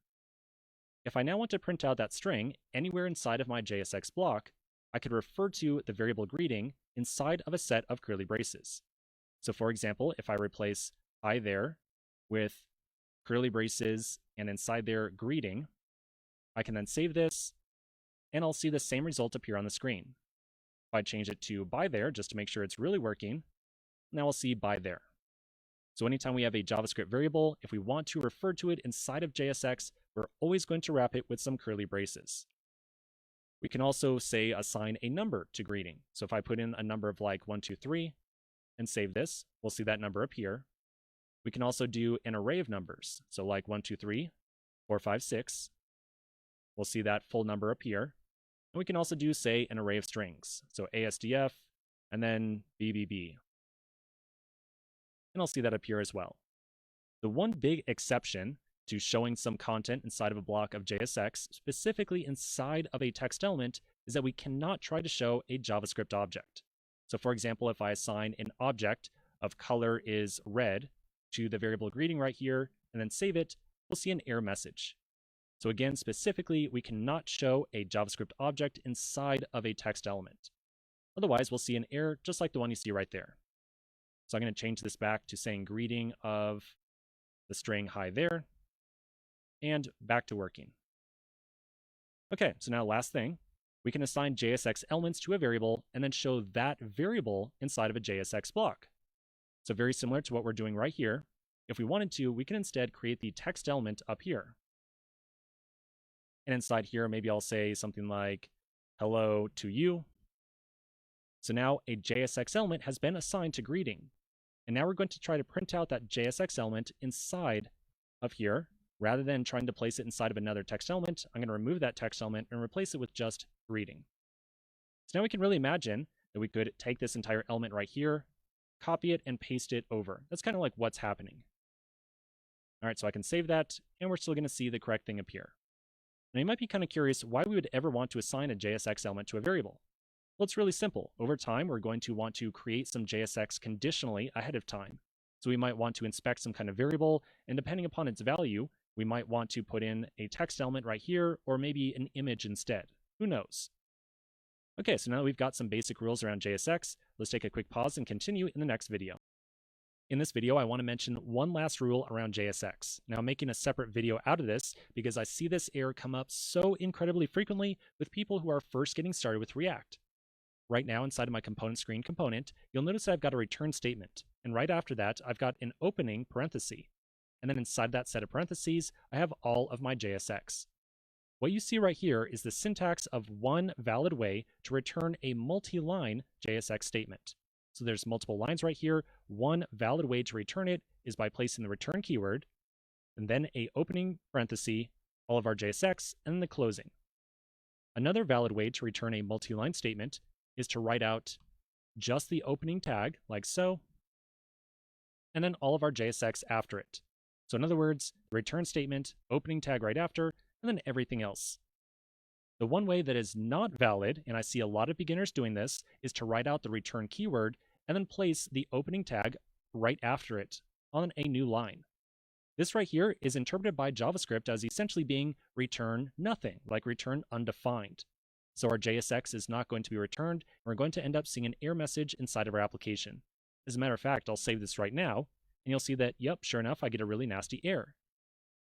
If I now want to print out that string anywhere inside of my JSX block, I could refer to the variable greeting inside of a set of curly braces. So for example, if I replace "hi there" with curly braces and inside there greeting, I can then save this, and I'll see the same result appear on the screen. If I change it to "by there" just to make sure it's really working, now we'll see "by there." So anytime we have a JavaScript variable, if we want to refer to it inside of JSX, we're always going to wrap it with some curly braces. We can also, say, assign a number to greeting. So if I put in a number of like 1, 2, 3 and save this, we'll see that number appear. We can also do an array of numbers. So like 1, 2, 3, 4, 5, 6. We'll see that full number appear. And we can also do, say, an array of strings. So ASDF and then BBB. And I'll see that appear as well. The one big exception to showing some content inside of a block of JSX, specifically inside of a text element, is that we cannot try to show a JavaScript object. So for example, if I assign an object of color is red to the variable greeting right here, and then save it, we'll see an error message. So again, specifically, we cannot show a JavaScript object inside of a text element. Otherwise, we'll see an error just like the one you see right there. So I'm going to change this back to saying greeting of the string hi there, and back to working. Okay, so now last thing, we can assign JSX elements to a variable and then show that variable inside of a JSX block. So very similar to what we're doing right here. If we wanted to, we can instead create the text element up here. And inside here, maybe I'll say something like, hello to you. So now a JSX element has been assigned to greeting. And now we're going to try to print out that JSX element inside of here. Rather than trying to place it inside of another text element, I'm going to remove that text element and replace it with just greeting. So now we can really imagine that we could take this entire element right here, copy it, and paste it over. That's kind of like what's happening. All right, so I can save that, and we're still going to see the correct thing appear. Now you might be kind of curious why we would ever want to assign a JSX element to a variable. Well, it's really simple. Over time, we're going to want to create some JSX conditionally ahead of time. So we might want to inspect some kind of variable, and depending upon its value, we might want to put in a text element right here, or maybe an image instead. Who knows? Okay, so now that we've got some basic rules around JSX, let's take a quick pause and continue in the next video. In this video, I want to mention one last rule around JSX. Now, I'm making a separate video out of this because I see this error come up so incredibly frequently with people who are first getting started with React. Right now, inside of my component screen component, you'll notice that I've got a return statement. And right after that, I've got an opening parenthesis. And then inside that set of parentheses, I have all of my JSX. What you see right here is the syntax of one valid way to return a multi-line JSX statement. So there's multiple lines right here. One valid way to return it is by placing the return keyword, and then a opening parenthesis, all of our JSX, and then the closing. Another valid way to return a multi-line statement is to write out just the opening tag, like so, and then all of our JSX after it. So in other words, return statement, opening tag right after, and then everything else. The one way that is not valid, and I see a lot of beginners doing this, is to write out the return keyword and then place the opening tag right after it on a new line. This right here is interpreted by JavaScript as essentially being return nothing, like return undefined. So our JSX is not going to be returned, and we're going to end up seeing an error message inside of our application. As a matter of fact, I'll save this right now, and you'll see that, yep, sure enough, I get a really nasty error.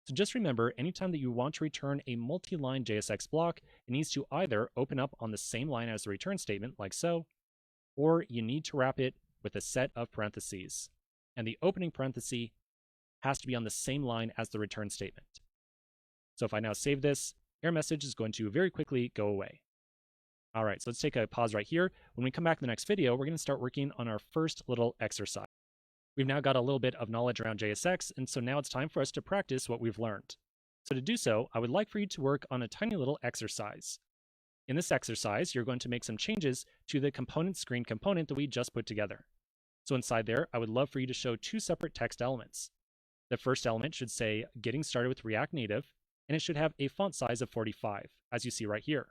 So just remember, anytime that you want to return a multi-line JSX block, it needs to either open up on the same line as the return statement, like so, or you need to wrap it with a set of parentheses. And the opening parenthesis has to be on the same line as the return statement. So if I now save this, error message is going to very quickly go away. All right, so let's take a pause right here. When we come back in the next video, we're going to start working on our first little exercise. We've now got a little bit of knowledge around JSX, and so now it's time for us to practice what we've learned. So to do so, I would like for you to work on a tiny little exercise. In this exercise, you're going to make some changes to the component screen component that we just put together. So inside there, I would love for you to show two separate text elements. The first element should say, getting started with React Native, and it should have a font size of 45, as you see right here.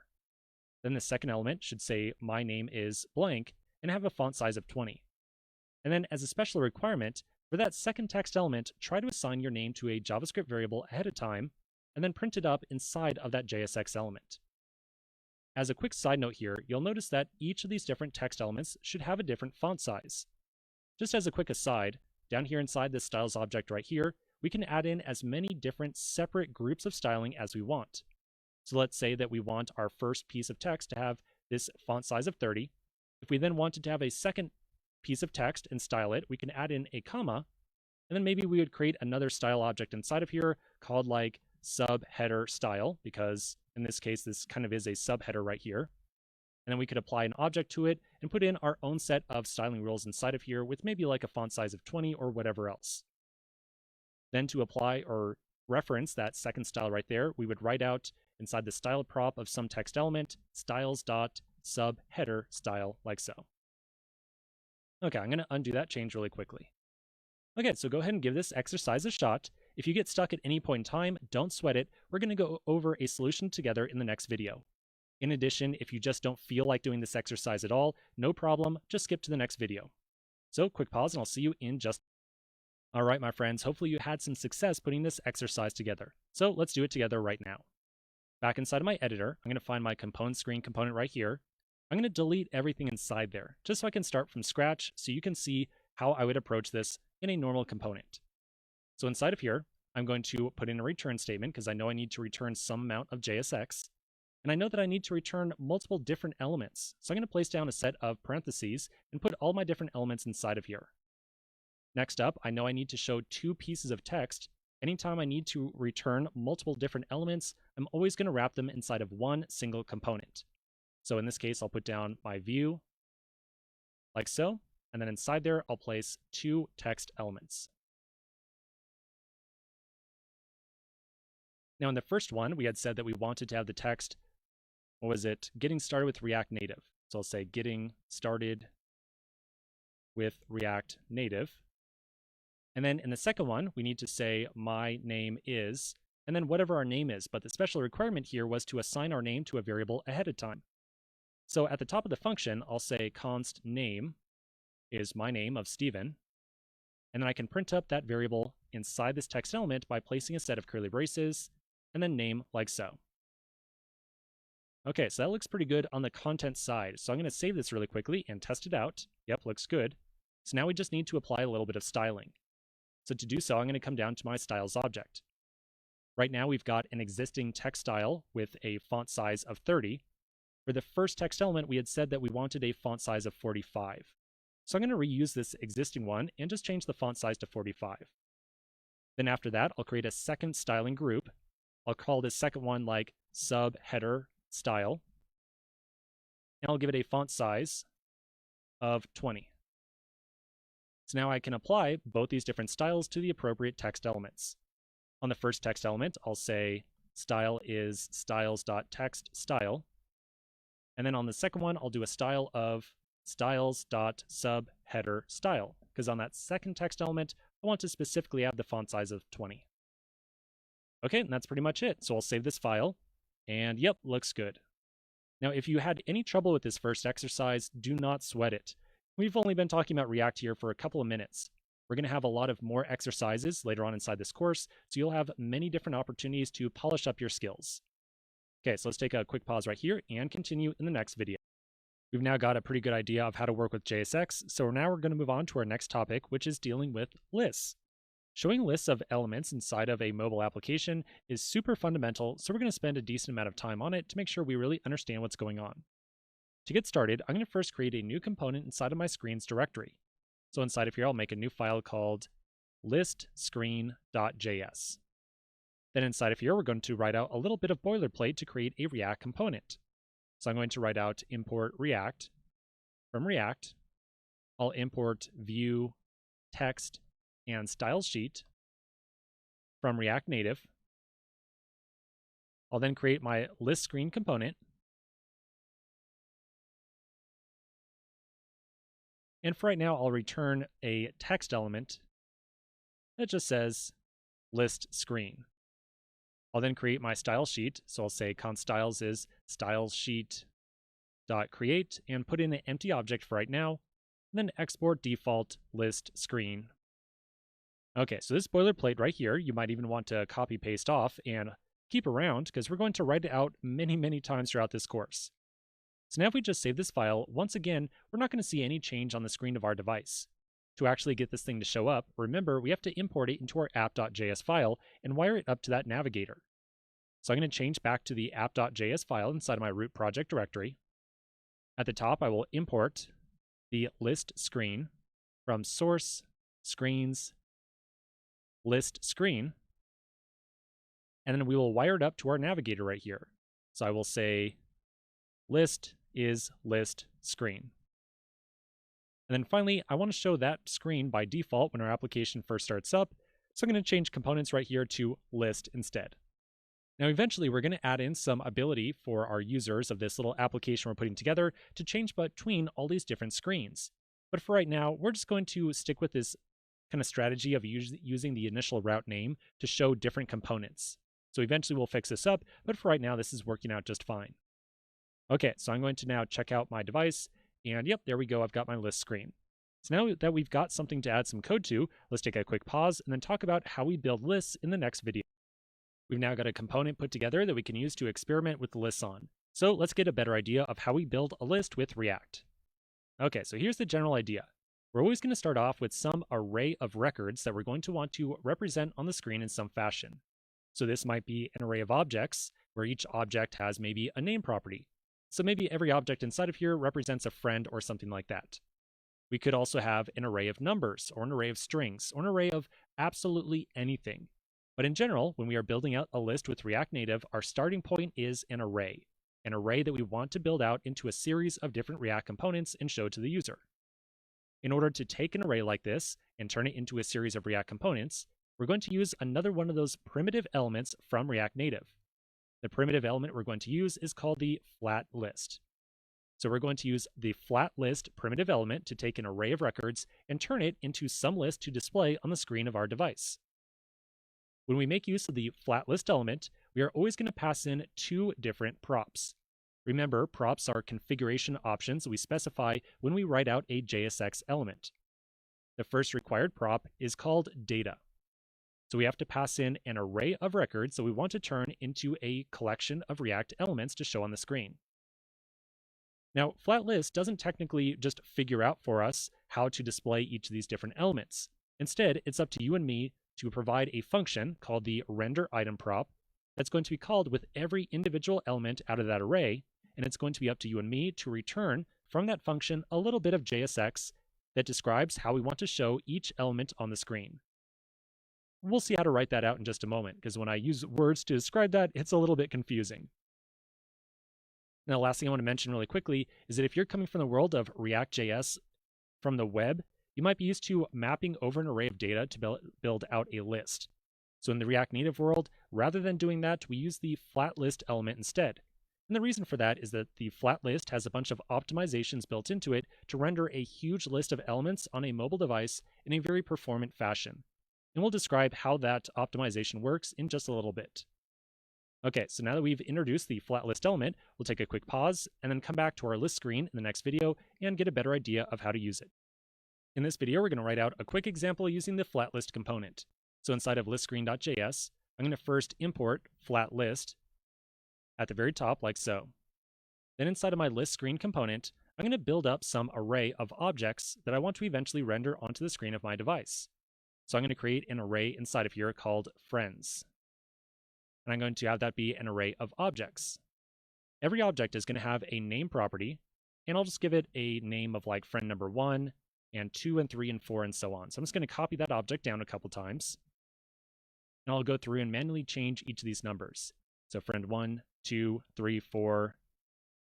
Then the second element should say, my name is blank, and have a font size of 20. And then as a special requirement, for that second text element, try to assign your name to a JavaScript variable ahead of time, and then print it up inside of that JSX element. As a quick side note here, you'll notice that each of these different text elements should have a different font size. Just as a quick aside, down here inside this styles object right here, we can add in as many different separate groups of styling as we want. So let's say that we want our first piece of text to have this font size of 30. If we then wanted to have a second piece of text and style it, we can add in a comma, and then maybe we would create another style object inside of here called like subheader style, because in this case, this kind of is a subheader right here. And then we could apply an object to it and put in our own set of styling rules inside of here with maybe like a font size of 20 or whatever else. Then to apply or reference that second style right there, we would write out inside the style prop of some text element, styles.subheader style, like so. Okay, I'm going to undo that change really quickly. Okay, so go ahead and give this exercise a shot, If you get stuck at any point in time, don't sweat it. We're going to go over a solution together in the next video. In addition, if you just don't feel like doing this exercise at all, no problem, just skip to the next video. So quick pause and I'll see you in just... All right, my friends, hopefully you had some success putting this exercise together. So let's do it together right now. Back inside of my editor, I'm going to find my component screen component right here. I'm going to delete everything inside there, just so I can start from scratch so you can see how I would approach this in a normal component. So inside of here, I'm going to put in a return statement because I know I need to return some amount of JSX. And I know that I need to return multiple different elements. So I'm going to place down a set of parentheses and put all my different elements inside of here. Next up, I know I need to show two pieces of text. Anytime I need to return multiple different elements, I'm always going to wrap them inside of one single component. So in this case, I'll put down my view like so. And then inside there, I'll place two text elements. Now in the first one, we had said that we wanted to have the text, what was it? Getting started with React Native. So I'll say getting started with React Native. And then in the second one, we need to say my name is, and then whatever our name is. But the special requirement here was to assign our name to a variable ahead of time. So at the top of the function, I'll say const name is my name of Steven. And then I can print up that variable inside this text element by placing a set of curly braces and then name like so. Okay, so that looks pretty good on the content side. So I'm going to save this really quickly and test it out. Yep, looks good. So now we just need to apply a little bit of styling. So to do so, I'm going to come down to my styles object. Right now, we've got an existing text style with a font size of 30. For the first text element, we had said that we wanted a font size of 45. So I'm going to reuse this existing one and just change the font size to 45. Then after that, I'll create a second styling group. I'll call this second one like subheader style. And I'll give it a font size of 20. So now I can apply both these different styles to the appropriate text elements. On the first text element, I'll say style is styles.textStyle. And then on the second one, I'll do a style of styles.subheaderStyle, because on that second text element, I want to specifically have the font size of 20. Okay, and that's pretty much it. So I'll save this file, and yep, looks good. Now, if you had any trouble with this first exercise, do not sweat it. We've only been talking about React here for a couple of minutes. We're going to have a lot of more exercises later on inside this course, so you'll have many different opportunities to polish up your skills. Okay, so let's take a quick pause right here and continue in the next video. We've now got a pretty good idea of how to work with JSX, so now we're going to move on to our next topic, which is dealing with lists. Showing lists of elements inside of a mobile application is super fundamental, so we're going to spend a decent amount of time on it to make sure we really understand what's going on. To get started, I'm going to first create a new component inside of my screens directory. So inside of here, I'll make a new file called listscreen.js. Then inside of here, we're going to write out a little bit of boilerplate to create a React component. So I'm going to write out import React. From React, I'll import view, text, and styles sheet from React Native. I'll then create my list screen component. And for right now, I'll return a text element that just says list screen. I'll then create my style sheet. So I'll say const styles is styles sheet.create and put in an empty object for right now, and then export default list screen. Okay, so this boilerplate right here, you might even want to copy paste off and keep around because we're going to write it out many, many times throughout this course. So now if we just save this file, once again, we're not going to see any change on the screen of our device. To actually get this thing to show up, remember, we have to import it into our app.js file and wire it up to that navigator. So I'm going to change back to the app.js file inside of my root project directory. At the top, I will import the list screen from source screens list screen, and then we will wire it up to our navigator right here. So I will say list is list screen. And then finally, I want to show that screen by default when our application first starts up. So I'm going to change components right here to list instead. Now, eventually, we're going to add in some ability for our users of this little application we're putting together to change between all these different screens. But for right now, we're just going to stick with this kind of strategy of using the initial route name to show different components. So eventually we'll fix this up, but for right now, this is working out just fine. Okay, so I'm going to now check out my device, and yep, there we go. I've got my list screen. So now that we've got something to add some code to, let's take a quick pause and then talk about how we build lists in the next video. We've now got a component put together that we can use to experiment with the lists on. So let's get a better idea of how we build a list with React. Okay, so here's the general idea. We're always going to start off with some array of records that we're going to want to represent on the screen in some fashion. So this might be an array of objects, where each object has maybe a name property. So maybe every object inside of here represents a friend or something like that. We could also have an array of numbers, or an array of strings, or an array of absolutely anything. But in general, when we are building out a list with React Native, our starting point is an array that we want to build out into a series of different React components and show to the user. In order to take an array like this and turn it into a series of React components, we're going to use another one of those primitive elements from React Native. The primitive element we're going to use is called the flat list. So we're going to use the flat list primitive element to take an array of records and turn it into some list to display on the screen of our device. When we make use of the flat list element, we are always going to pass in two different props. Remember, props are configuration options we specify when we write out a JSX element. The first required prop is called data. So we have to pass in an array of records that we want to turn into a collection of React elements to show on the screen. Now, flat list doesn't technically just figure out for us how to display each of these different elements. Instead, it's up to you and me to provide a function called the render item prop that's going to be called with every individual element out of that array, and it's going to be up to you and me to return from that function a little bit of JSX that describes how we want to show each element on the screen. We'll see how to write that out in just a moment, because when I use words to describe that, it's a little bit confusing. Now, the last thing I want to mention really quickly is that if you're coming from the world of React.js from the web, you might be used to mapping over an array of data to build out a list. So in the React Native world, rather than doing that, we use the flat list element instead. And the reason for that is that the flat list has a bunch of optimizations built into it to render a huge list of elements on a mobile device in a very performant fashion. And we'll describe how that optimization works in just a little bit. Okay, so now that we've introduced the flat list element, we'll take a quick pause and then come back to our list screen in the next video and get a better idea of how to use it. In this video, we're going to write out a quick example using the flat list component. So inside of listscreen.js, I'm going to first import flat list at the very top like so. Then inside of my list screen component, I'm going to build up some array of objects that I want to eventually render onto the screen of my device. So I'm going to create an array inside of here called friends. And I'm going to have that be an array of objects. Every object is going to have a name property, and I'll just give it a name of like friend number 1, and 2, and 3, and 4, and so on. So I'm just going to copy that object down a couple times. And I'll go through and manually change each of these numbers. So friend 1, 2, 3, 4,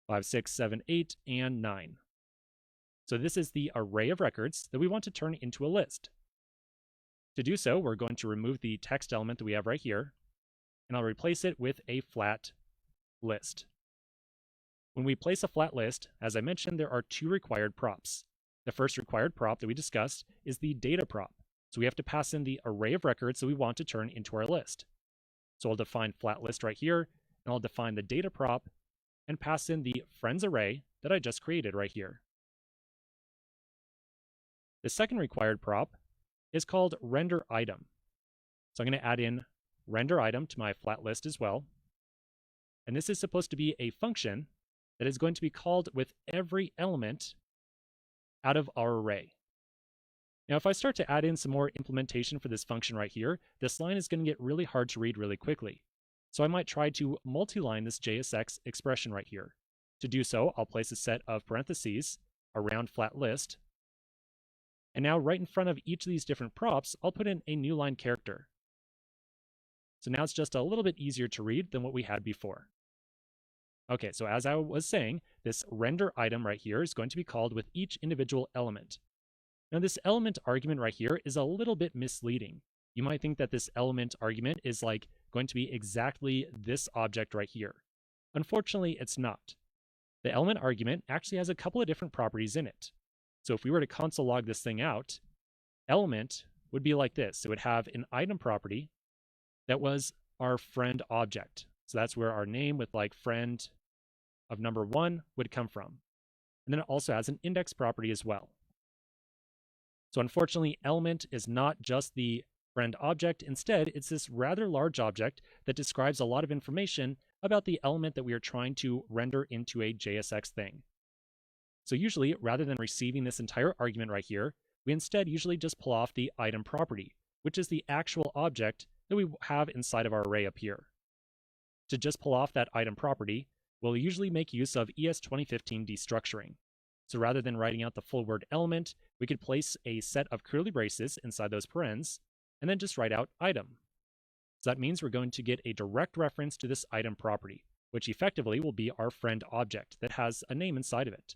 5, 6, 7, 8, and 9. So this is the array of records that we want to turn into a list. To do so, we're going to remove the text element that we have right here, and I'll replace it with a flat list. When we place a flat list, as I mentioned, there are two required props. The first required prop that we discussed is the data prop. So we have to pass in the array of records that we want to turn into our list. So I'll define flat list right here, and I'll define the data prop and pass in the friends array that I just created right here. The second required prop is called render item. So I'm going to add in render item to my flat list as well. And this is supposed to be a function that is going to be called with every element out of our array. Now, if I start to add in some more implementation for this function right here, this line is going to get really hard to read really quickly. So I might try to multi-line this JSX expression right here. To do so, I'll place a set of parentheses around flat list. And now right in front of each of these different props, I'll put in a new line character. So now it's just a little bit easier to read than what we had before. Okay, so as I was saying, this render item right here is going to be called with each individual element. Now this element argument right here is a little bit misleading. You might think that this element argument is like going to be exactly this object right here. Unfortunately, it's not. The element argument actually has a couple of different properties in it. So if we were to console log this thing out, element would be like this. It would have an item property that was our friend object. So that's where our name with like friend of number 1 would come from. And then it also has an index property as well. So unfortunately, element is not just the friend object. Instead, it's this rather large object that describes a lot of information about the element that we are trying to render into a JSX thing. So usually, rather than receiving this entire argument right here, we instead usually just pull off the item property, which is the actual object that we have inside of our array up here. To just pull off that item property, we'll usually make use of ES2015 destructuring. So rather than writing out the full word element, we could place a set of curly braces inside those parens, and then just write out item. So that means we're going to get a direct reference to this item property, which effectively will be our friend object that has a name inside of it.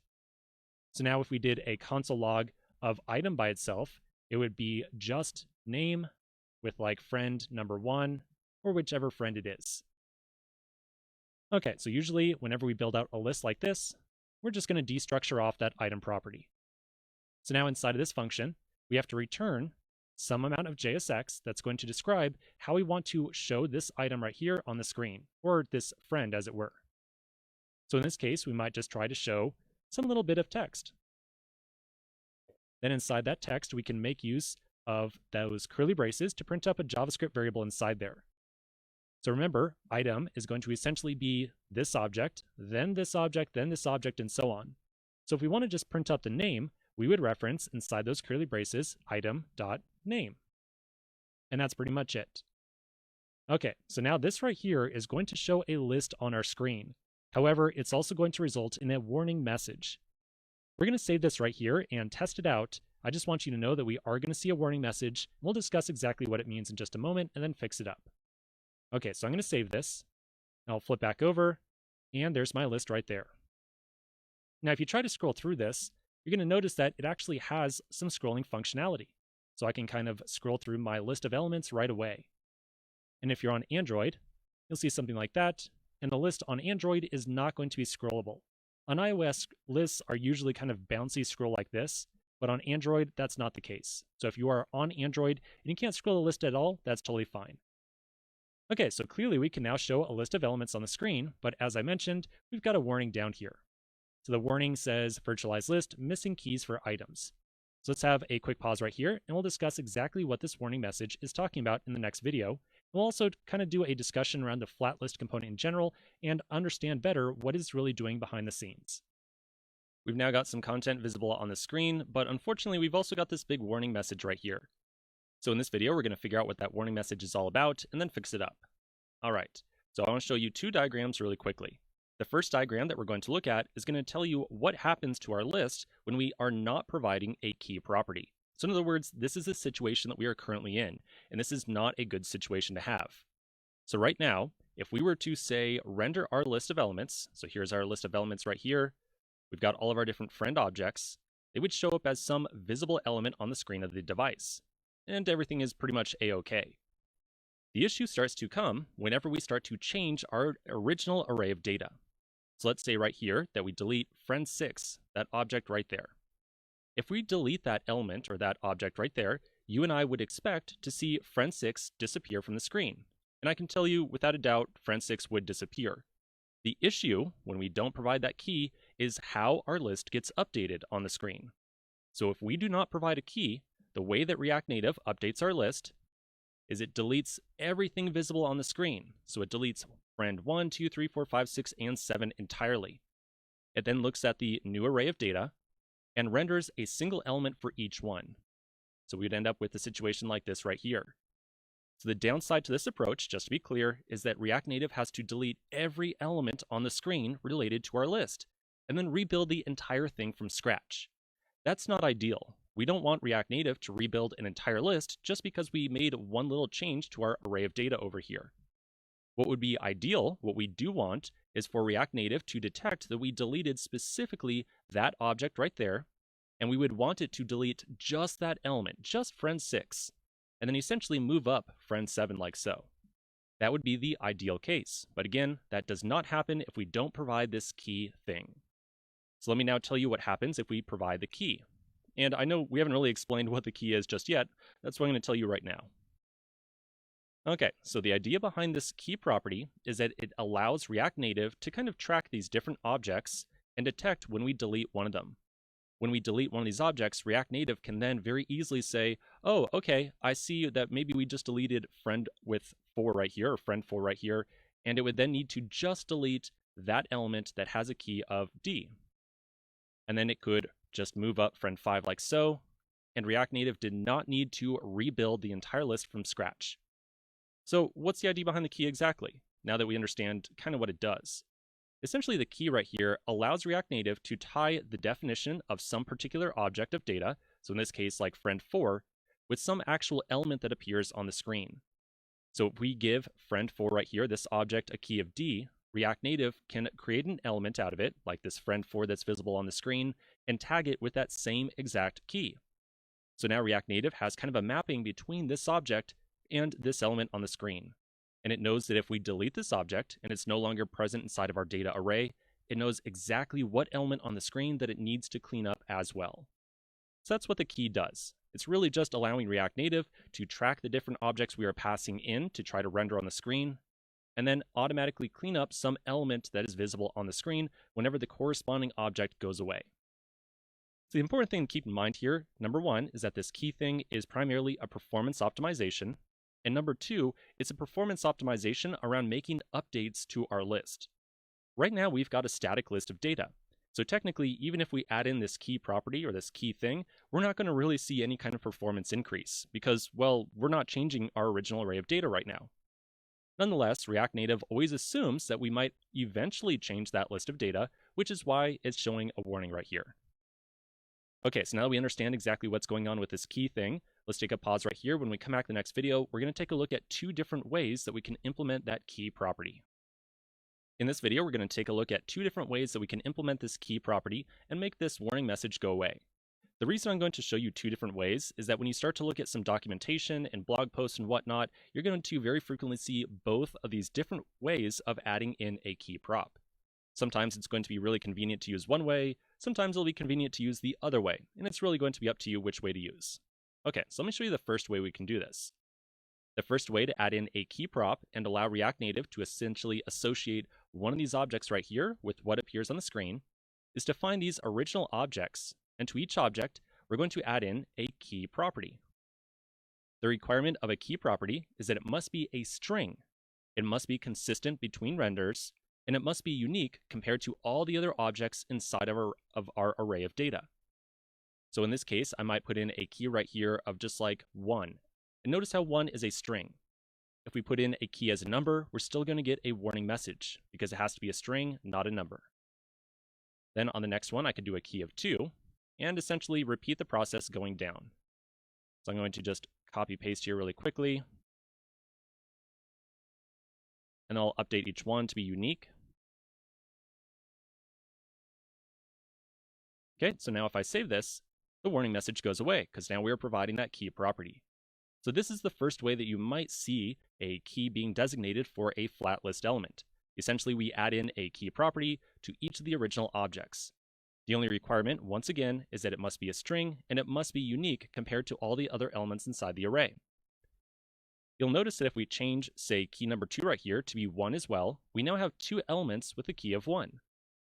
So now if we did a console log of item by itself, it would be just name with like friend number 1, or whichever friend it is. Okay, so usually whenever we build out a list like this, we're just going to destructure off that item property. So now inside of this function, we have to return some amount of JSX that's going to describe how we want to show this item right here on the screen, or this friend as it were. So in this case, we might just try to show some little bit of text. Then inside that text, we can make use of those curly braces to print up a JavaScript variable inside there. So remember, item is going to essentially be this object, then this object, then this object, and so on. So if we want to just print up the name, we would reference inside those curly braces item.name. And that's pretty much it. Okay, so now this right here is going to show a list on our screen. However, it's also going to result in a warning message. We're going to save this right here and test it out. I just want you to know that we are going to see a warning message. We'll discuss exactly what it means in just a moment and then fix it up. Okay, so I'm going to save this. I'll flip back over, and there's my list right there. Now, if you try to scroll through this, you're going to notice that it actually has some scrolling functionality. So I can kind of scroll through my list of elements right away. And if you're on Android, you'll see something like that, and the list on Android is not going to be scrollable. On iOS, lists are usually kind of bouncy scroll like this, but on Android, that's not the case. So if you are on Android and you can't scroll the list at all, that's totally fine. Okay, so clearly we can now show a list of elements on the screen, but as I mentioned, we've got a warning down here. So the warning says virtualized list, missing keys for items. So let's have a quick pause right here, and we'll discuss exactly what this warning message is talking about in the next video. We'll also kind of do a discussion around the flat list component in general and understand better what it's really doing behind the scenes. We've now got some content visible on the screen, but unfortunately we've also got this big warning message right here. So in this video, we're going to figure out what that warning message is all about and then fix it up. All right, so I want to show you 2 diagrams really quickly. The first diagram that we're going to look at is going to tell you what happens to our list when we are not providing a key property. So in other words, this is the situation that we are currently in, and this is not a good situation to have. So right now, if we were to say render our list of elements, so here's our list of elements right here, we've got all of our different friend objects, they would show up as some visible element on the screen of the device, and everything is pretty much a-okay. The issue starts to come whenever we start to change our original array of data. So let's say right here that we delete friend6, that object right there. If we delete that element or that object right there, you and I would expect to see friend6 disappear from the screen. And I can tell you without a doubt, friend6 would disappear. The issue when we don't provide that key is how our list gets updated on the screen. So if we do not provide a key, the way that React Native updates our list is it deletes everything visible on the screen. So it deletes friend 1, 2, 3, 4, 5, 6, and 7 entirely. It then looks at the new array of data and renders a single element for each one. So we would end up with a situation like this right here. So the downside to this approach, just to be clear, is that React Native has to delete every element on the screen related to our list, and then rebuild the entire thing from scratch. That's not ideal. We don't want React Native to rebuild an entire list just because we made one little change to our array of data over here. What would be ideal, what we do want, is for React Native to detect that we deleted specifically that object right there, and we would want it to delete just that element, just friend6, and then essentially move up friend7 like so. That would be the ideal case, but again, that does not happen if we don't provide this key thing. So let me now tell you what happens if we provide the key. And I know we haven't really explained what the key is just yet. That's what I'm going to tell you right now. Okay, so the idea behind this key property is that it allows React Native to kind of track these different objects and detect when we delete one of them. When we delete one of these objects, React Native can then very easily say, oh, okay, I see that maybe we just deleted friend with 4 right here, or friend 4 right here, and it would then need to just delete that element that has a key of D. And then it could just move up friend 5 like so, and React Native did not need to rebuild the entire list from scratch. So what's the idea behind the key exactly, now that we understand kind of what it does? Essentially, the key right here allows React Native to tie the definition of some particular object of data, so in this case, like friend 4, with some actual element that appears on the screen. So if we give friend 4 right here, this object, a key of D, React Native can create an element out of it, like this friend 4 that's visible on the screen, and tag it with that same exact key. So now React Native has kind of a mapping between this object and this element on the screen. And it knows that if we delete this object and it's no longer present inside of our data array, it knows exactly what element on the screen that it needs to clean up as well. So that's what the key does. It's really just allowing React Native to track the different objects we are passing in to try to render on the screen, and then automatically clean up some element that is visible on the screen whenever the corresponding object goes away. So the important thing to keep in mind here, number 1, is that this key thing is primarily a performance optimization, and number 2, it's a performance optimization around making updates to our list. Right now, we've got a static list of data. So technically, even if we add in this key property or this key thing, we're not going to really see any kind of performance increase because, well, we're not changing our original array of data right now. Nonetheless, React Native always assumes that we might eventually change that list of data, which is why it's showing a warning right here. Okay, so now that we understand exactly what's going on with this key thing, let's take a pause right here. When we come back in the next video, we're going to take a look at 2 different ways that we can implement that key property. In this video, we're going to take a look at 2 different ways that we can implement this key property and make this warning message go away. The reason I'm going to show you 2 different ways is that when you start to look at some documentation and blog posts and whatnot, you're going to very frequently see both of these different ways of adding in a key prop. Sometimes it's going to be really convenient to use one way, sometimes it'll be convenient to use the other way, and it's really going to be up to you which way to use. Okay, so let me show you the first way we can do this. The first way to add in a key prop and allow React Native to essentially associate one of these objects right here with what appears on the screen is to find these original objects, and to each object, we're going to add in a key property. The requirement of a key property is that it must be a string. It must be consistent between renders, and it must be unique compared to all the other objects inside of our array of data. So in this case, I might put in a key right here of just like 1. And notice how 1 is a string. If we put in a key as a number, we're still going to get a warning message because it has to be a string, not a number. Then on the next one, I could do a key of 2 and essentially repeat the process going down. So I'm going to just copy paste here really quickly. And I'll update each one to be unique. Okay, so now if I save this, the warning message goes away because now we are providing that key property. So this is the first way that you might see a key being designated for a flat list element. Essentially, we add in a key property to each of the original objects. The only requirement, once again, is that it must be a string and it must be unique compared to all the other elements inside the array. You'll notice that if we change, say, key number 2 right here to be 1 as well, we now have 2 elements with a key of 1.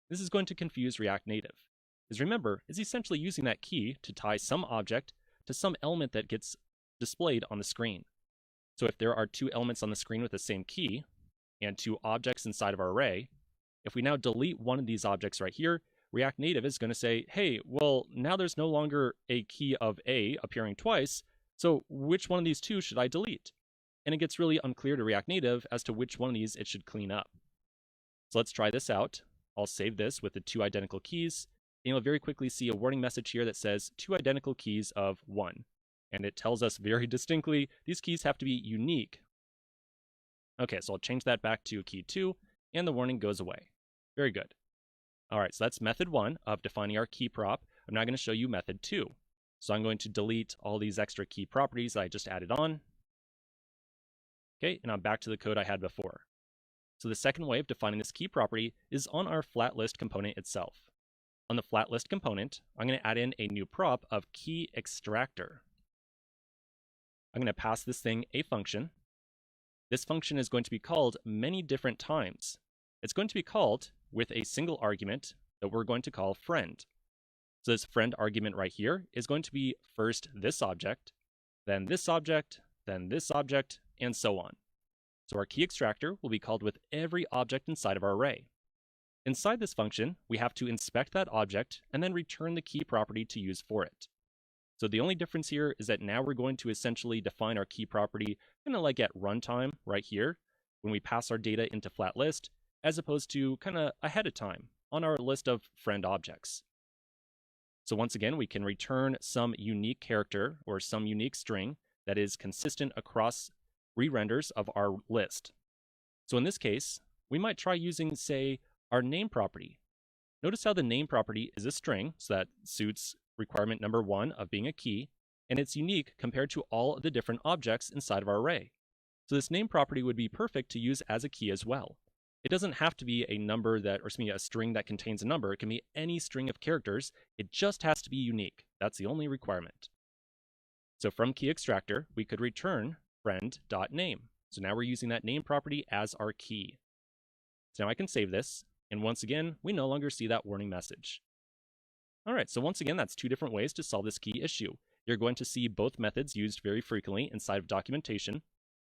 This is going to confuse React Native. Because remember, it's essentially using that key to tie some object to some element that gets displayed on the screen. So if there are 2 elements on the screen with the same key, and 2 objects inside of our array, if we now delete one of these objects right here, React Native is going to say, hey, well, now there's no longer a key of A appearing twice, so which one of these 2 should I delete? And it gets really unclear to React Native as to which one of these it should clean up. So let's try this out. I'll save this with the 2 identical keys, and you'll very quickly see a warning message here that says 2 identical keys of 1. And it tells us very distinctly these keys have to be unique. Okay, so I'll change that back to key 2, and the warning goes away. Very good. All right, so that's method 1 of defining our key prop. I'm now going to show you method 2. So I'm going to delete all these extra key properties that I just added on. Okay, and I'm back to the code I had before. So the second way of defining this key property is on our flat list component itself. On the flat list component, I'm going to add in a new prop of key extractor. I'm going to pass this thing a function. This function is going to be called many different times. It's going to be called with a single argument that we're going to call friend. So this friend argument right here is going to be first this object, then this object, then this object, and so on. So our key extractor will be called with every object inside of our array. Inside this function, we have to inspect that object and then return the key property to use for it. So the only difference here is that now we're going to essentially define our key property kind of like at runtime right here when we pass our data into flat list, as opposed to kind of ahead of time on our list of friend objects. So once again, we can return some unique character or some unique string that is consistent across re-renders of our list. So in this case, we might try using, say, our name property. Notice how the name property is a string, so that suits requirement number 1 of being a key, and it's unique compared to all of the different objects inside of our array. So this name property would be perfect to use as a key as well. It doesn't have to be a number that, or a string that contains a number. It can be any string of characters. It just has to be unique. That's the only requirement. So from key extractor, we could return friend.name. So now we're using that name property as our key. So now I can save this, and once again, we no longer see that warning message. All right, so once again, that's 2 different ways to solve this key issue. You're going to see both methods used very frequently inside of documentation.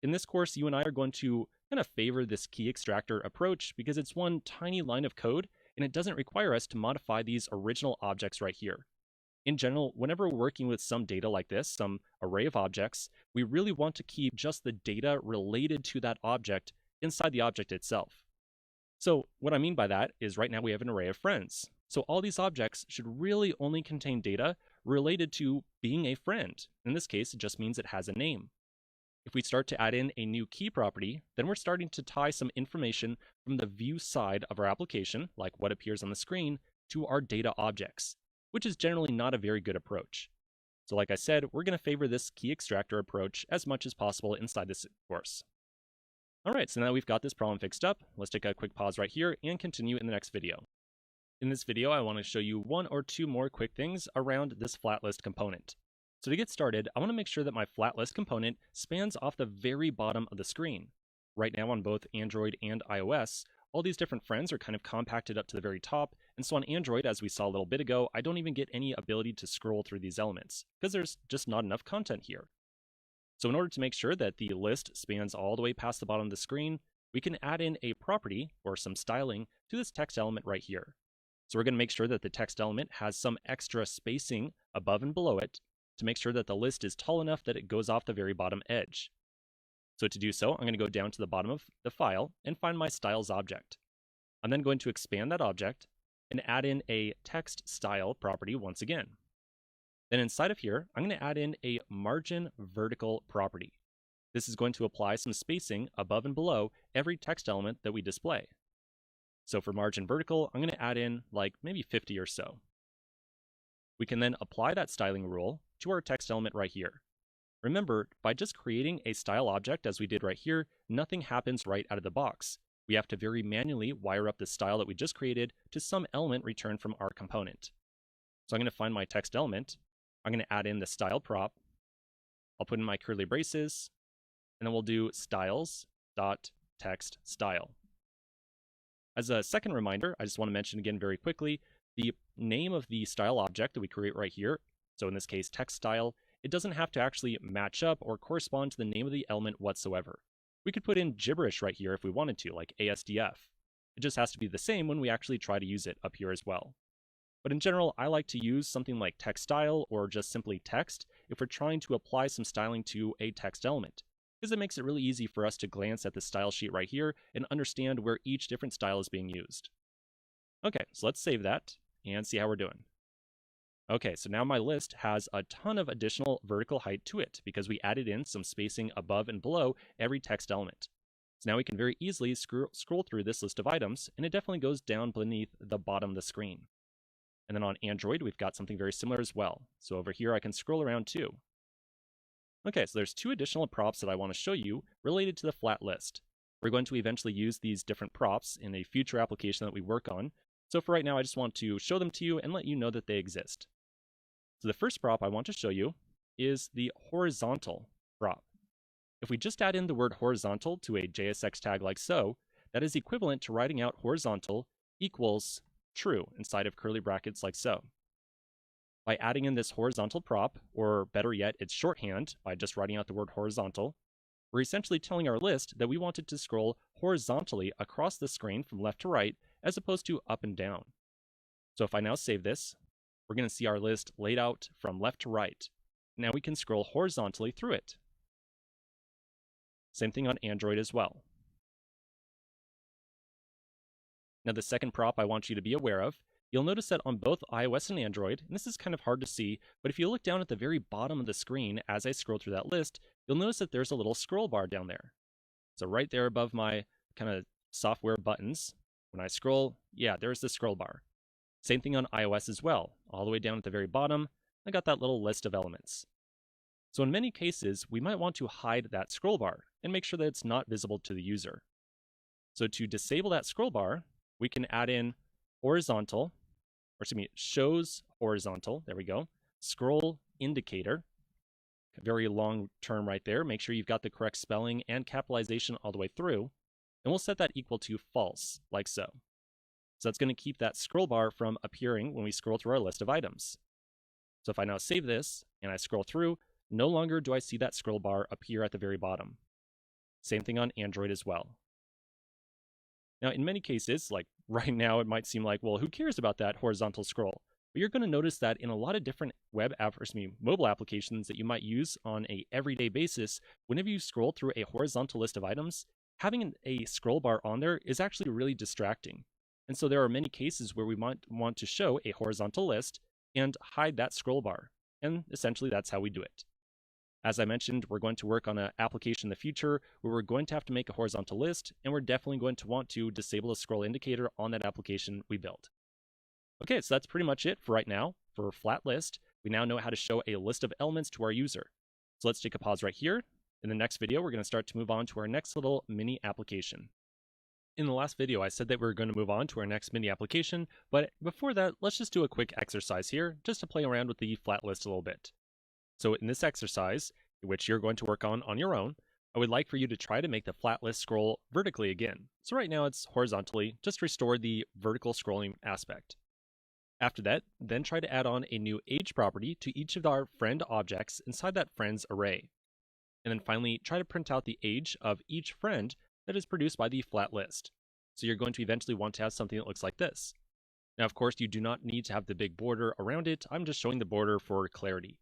In this course, you and I are going to kind of favor this key extractor approach because it's one tiny line of code, and it doesn't require us to modify these original objects right here. In general, whenever we're working with some data like this, some array of objects, we really want to keep just the data related to that object inside the object itself. So what I mean by that is right now we have an array of friends. So all these objects should really only contain data related to being a friend. In this case, it just means it has a name. If we start to add in a new key property, then we're starting to tie some information from the view side of our application, like what appears on the screen, to our data objects, which is generally not a very good approach. So like I said, we're going to favor this key extractor approach as much as possible inside this course. All right, so now we've got this problem fixed up. Let's take a quick pause right here and continue in the next video. In this video, I want to show you 1 or 2 more quick things around this flat list component. So to get started, I want to make sure that my flat list component spans off the very bottom of the screen. Right now on both Android and iOS, all these different friends are kind of compacted up to the very top, and so on Android, as we saw a little bit ago, I don't even get any ability to scroll through these elements, because there's just not enough content here. So in order to make sure that the list spans all the way past the bottom of the screen, we can add in a property, or some styling, to this text element right here. So we're going to make sure that the text element has some extra spacing above and below it, to make sure that the list is tall enough that it goes off the very bottom edge. So to do so, I'm going to go down to the bottom of the file and find my styles object. I'm then going to expand that object and add in a text style property once again. Then inside of here, I'm going to add in a margin vertical property. This is going to apply some spacing above and below every text element that we display. So for margin vertical, I'm going to add in like maybe 50 or so. We can then apply that styling rule to our text element right here. Remember, by just creating a style object as we did right here, nothing happens right out of the box. We have to very manually wire up the style that we just created to some element returned from our component. So I'm going to find my text element. I'm going to add in the style prop. I'll put in my curly braces, and then we'll do styles.textStyle. As a second reminder, I just want to mention again very quickly, the name of the style object that we create right here, so in this case text style, it doesn't have to actually match up or correspond to the name of the element whatsoever. We could put in gibberish right here if we wanted to, like ASDF. It just has to be the same when we actually try to use it up here as well. But in general, I like to use something like text style or just simply text if we're trying to apply some styling to a text element, because it makes it really easy for us to glance at the style sheet right here and understand where each different style is being used. Okay, so let's save that and see how we're doing. Okay, so now my list has a ton of additional vertical height to it because we added in some spacing above and below every text element. So now we can very easily scroll through this list of items, and it definitely goes down beneath the bottom of the screen. And then on Android, we've got something very similar as well. So over here, I can scroll around too. Okay, so there's 2 additional props that I want to show you related to the flat list. We're going to eventually use these different props in a future application that we work on So for right now, I just want to show them to you and let you know that they exist. So the first prop I want to show you is the horizontal prop. If we just add in the word horizontal to a JSX tag like so, that is equivalent to writing out horizontal equals true inside of curly brackets like so. By adding in this horizontal prop, or better yet, its shorthand by just writing out the word horizontal, we're essentially telling our list that we want it to scroll horizontally across the screen from left to right as opposed to up and down. So if I now save this, we're going to see our list laid out from left to right. Now we can scroll horizontally through it. Same thing on Android as well. Now the second prop I want you to be aware of, you'll notice that on both iOS and Android, and this is kind of hard to see, but if you look down at the very bottom of the screen as I scroll through that list, you'll notice that there's a little scroll bar down there. So right there above my kind of software buttons, when I scroll, yeah, there's the scroll bar. Same thing on iOS as well. All the way down at the very bottom, I got that little list of elements. So in many cases, we might want to hide that scroll bar and make sure that it's not visible to the user. So to disable that scroll bar, we can add in horizontal, or excuse me, shows horizontal, there we go, scroll indicator, very long term right there. Make sure you've got the correct spelling and capitalization all the way through, and we'll set that equal to false, like so. So that's going to keep that scroll bar from appearing when we scroll through our list of items. So if I now save this and I scroll through, no longer do I see that scroll bar appear at the very bottom. Same thing on Android as well. Now, in many cases, like right now, it might seem like, well, who cares about that horizontal scroll? But you're going to notice that in a lot of different mobile applications that you might use on a everyday basis, whenever you scroll through a horizontal list of items, having a scroll bar on there is actually really distracting. And so there are many cases where we might want to show a horizontal list and hide that scroll bar. And essentially, that's how we do it. As I mentioned, we're going to work on an application in the future where we're going to have to make a horizontal list, and we're definitely going to want to disable a scroll indicator on that application we built. Okay, so that's pretty much it for right now. For flat list, we now know how to show a list of elements to our user. So let's take a pause right here. In the next video, we're going to start to move on to our next little mini application. In the last video, I said that we were going to move on to our next mini application, but before that, let's just do a quick exercise here, just to play around with the flat list a little bit. So in this exercise, which you're going to work on your own, I would like for you to try to make the flat list scroll vertically again. So right now it's horizontally, just restore the vertical scrolling aspect. After that, then try to add on a new age property to each of our friend objects inside that friends array. And then finally, try to print out the age of each friend that is produced by the flat list. So you're going to eventually want to have something that looks like this. Now, of course, you do not need to have the big border around it. I'm just showing the border for clarity.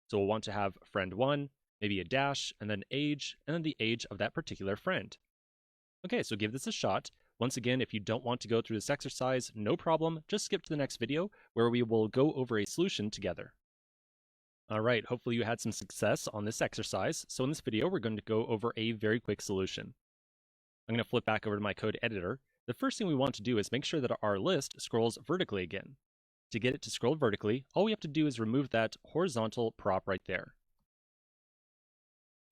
So we'll want to have friend 1, maybe a dash, and then age, and then the age of that particular friend. Okay, so give this a shot. Once again, if you don't want to go through this exercise, no problem. Just skip to the next video where we will go over a solution together. All right, hopefully you had some success on this exercise. So in this video, we're going to go over a very quick solution. I'm going to flip back over to my code editor. The first thing we want to do is make sure that our list scrolls vertically again. To get it to scroll vertically, all we have to do is remove that horizontal prop right there.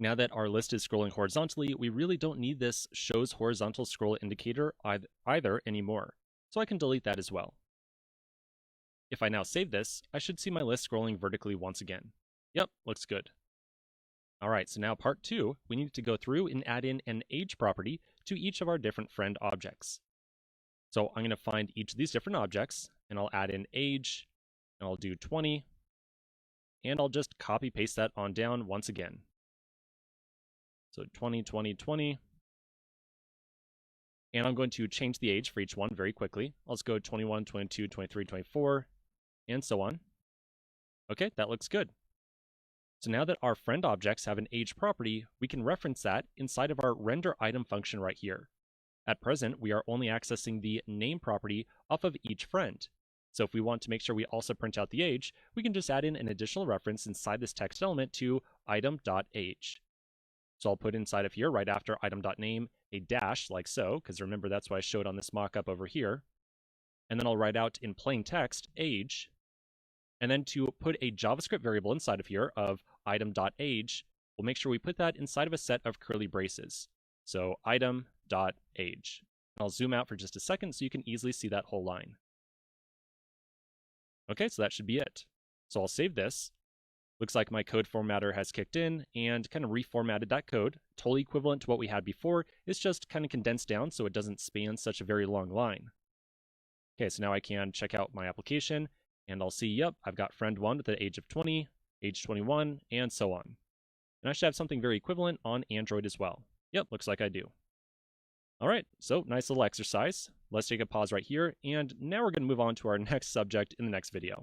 Now that our list is scrolling horizontally, we really don't need this shows horizontal scroll indicator either anymore, so I can delete that as well. If I now save this, I should see my list scrolling vertically once again. Yep, looks good. All right, so now part 2, we need to go through and add in an age property to each of our different friend objects. So I'm going to find each of these different objects, and I'll add in age, and I'll do 20, and I'll just copy paste that on down once again. So 20, 20, 20. And I'm going to change the age for each one very quickly. Let's go 21, 22, 23, 24, and so on. Okay, that looks good. So now that our friend objects have an age property, we can reference that inside of our render item function right here. At present, we are only accessing the name property off of each friend. So if we want to make sure we also print out the age, we can just add in an additional reference inside this text element to item.age. So I'll put inside of here, right after item.name, a dash like so, because remember that's what I showed on this mockup over here. And then I'll write out in plain text, age. And then to put a JavaScript variable inside of here of item.age, we'll make sure we put that inside of a set of curly braces. So item.age. I'll zoom out for just a second so you can easily see that whole line. Okay, so that should be it. So I'll save this. Looks like my code formatter has kicked in and kind of reformatted that code, totally equivalent to what we had before. It's just kind of condensed down so it doesn't span such a very long line. Okay, so now I can check out my application and I'll see, yep, I've got friend 1 with the age of 20, age 21, and so on. And I should have something very equivalent on Android as well. Yep, looks like I do. All right, so nice little exercise. Let's take a pause right here, and now we're going to move on to our next subject in the next video.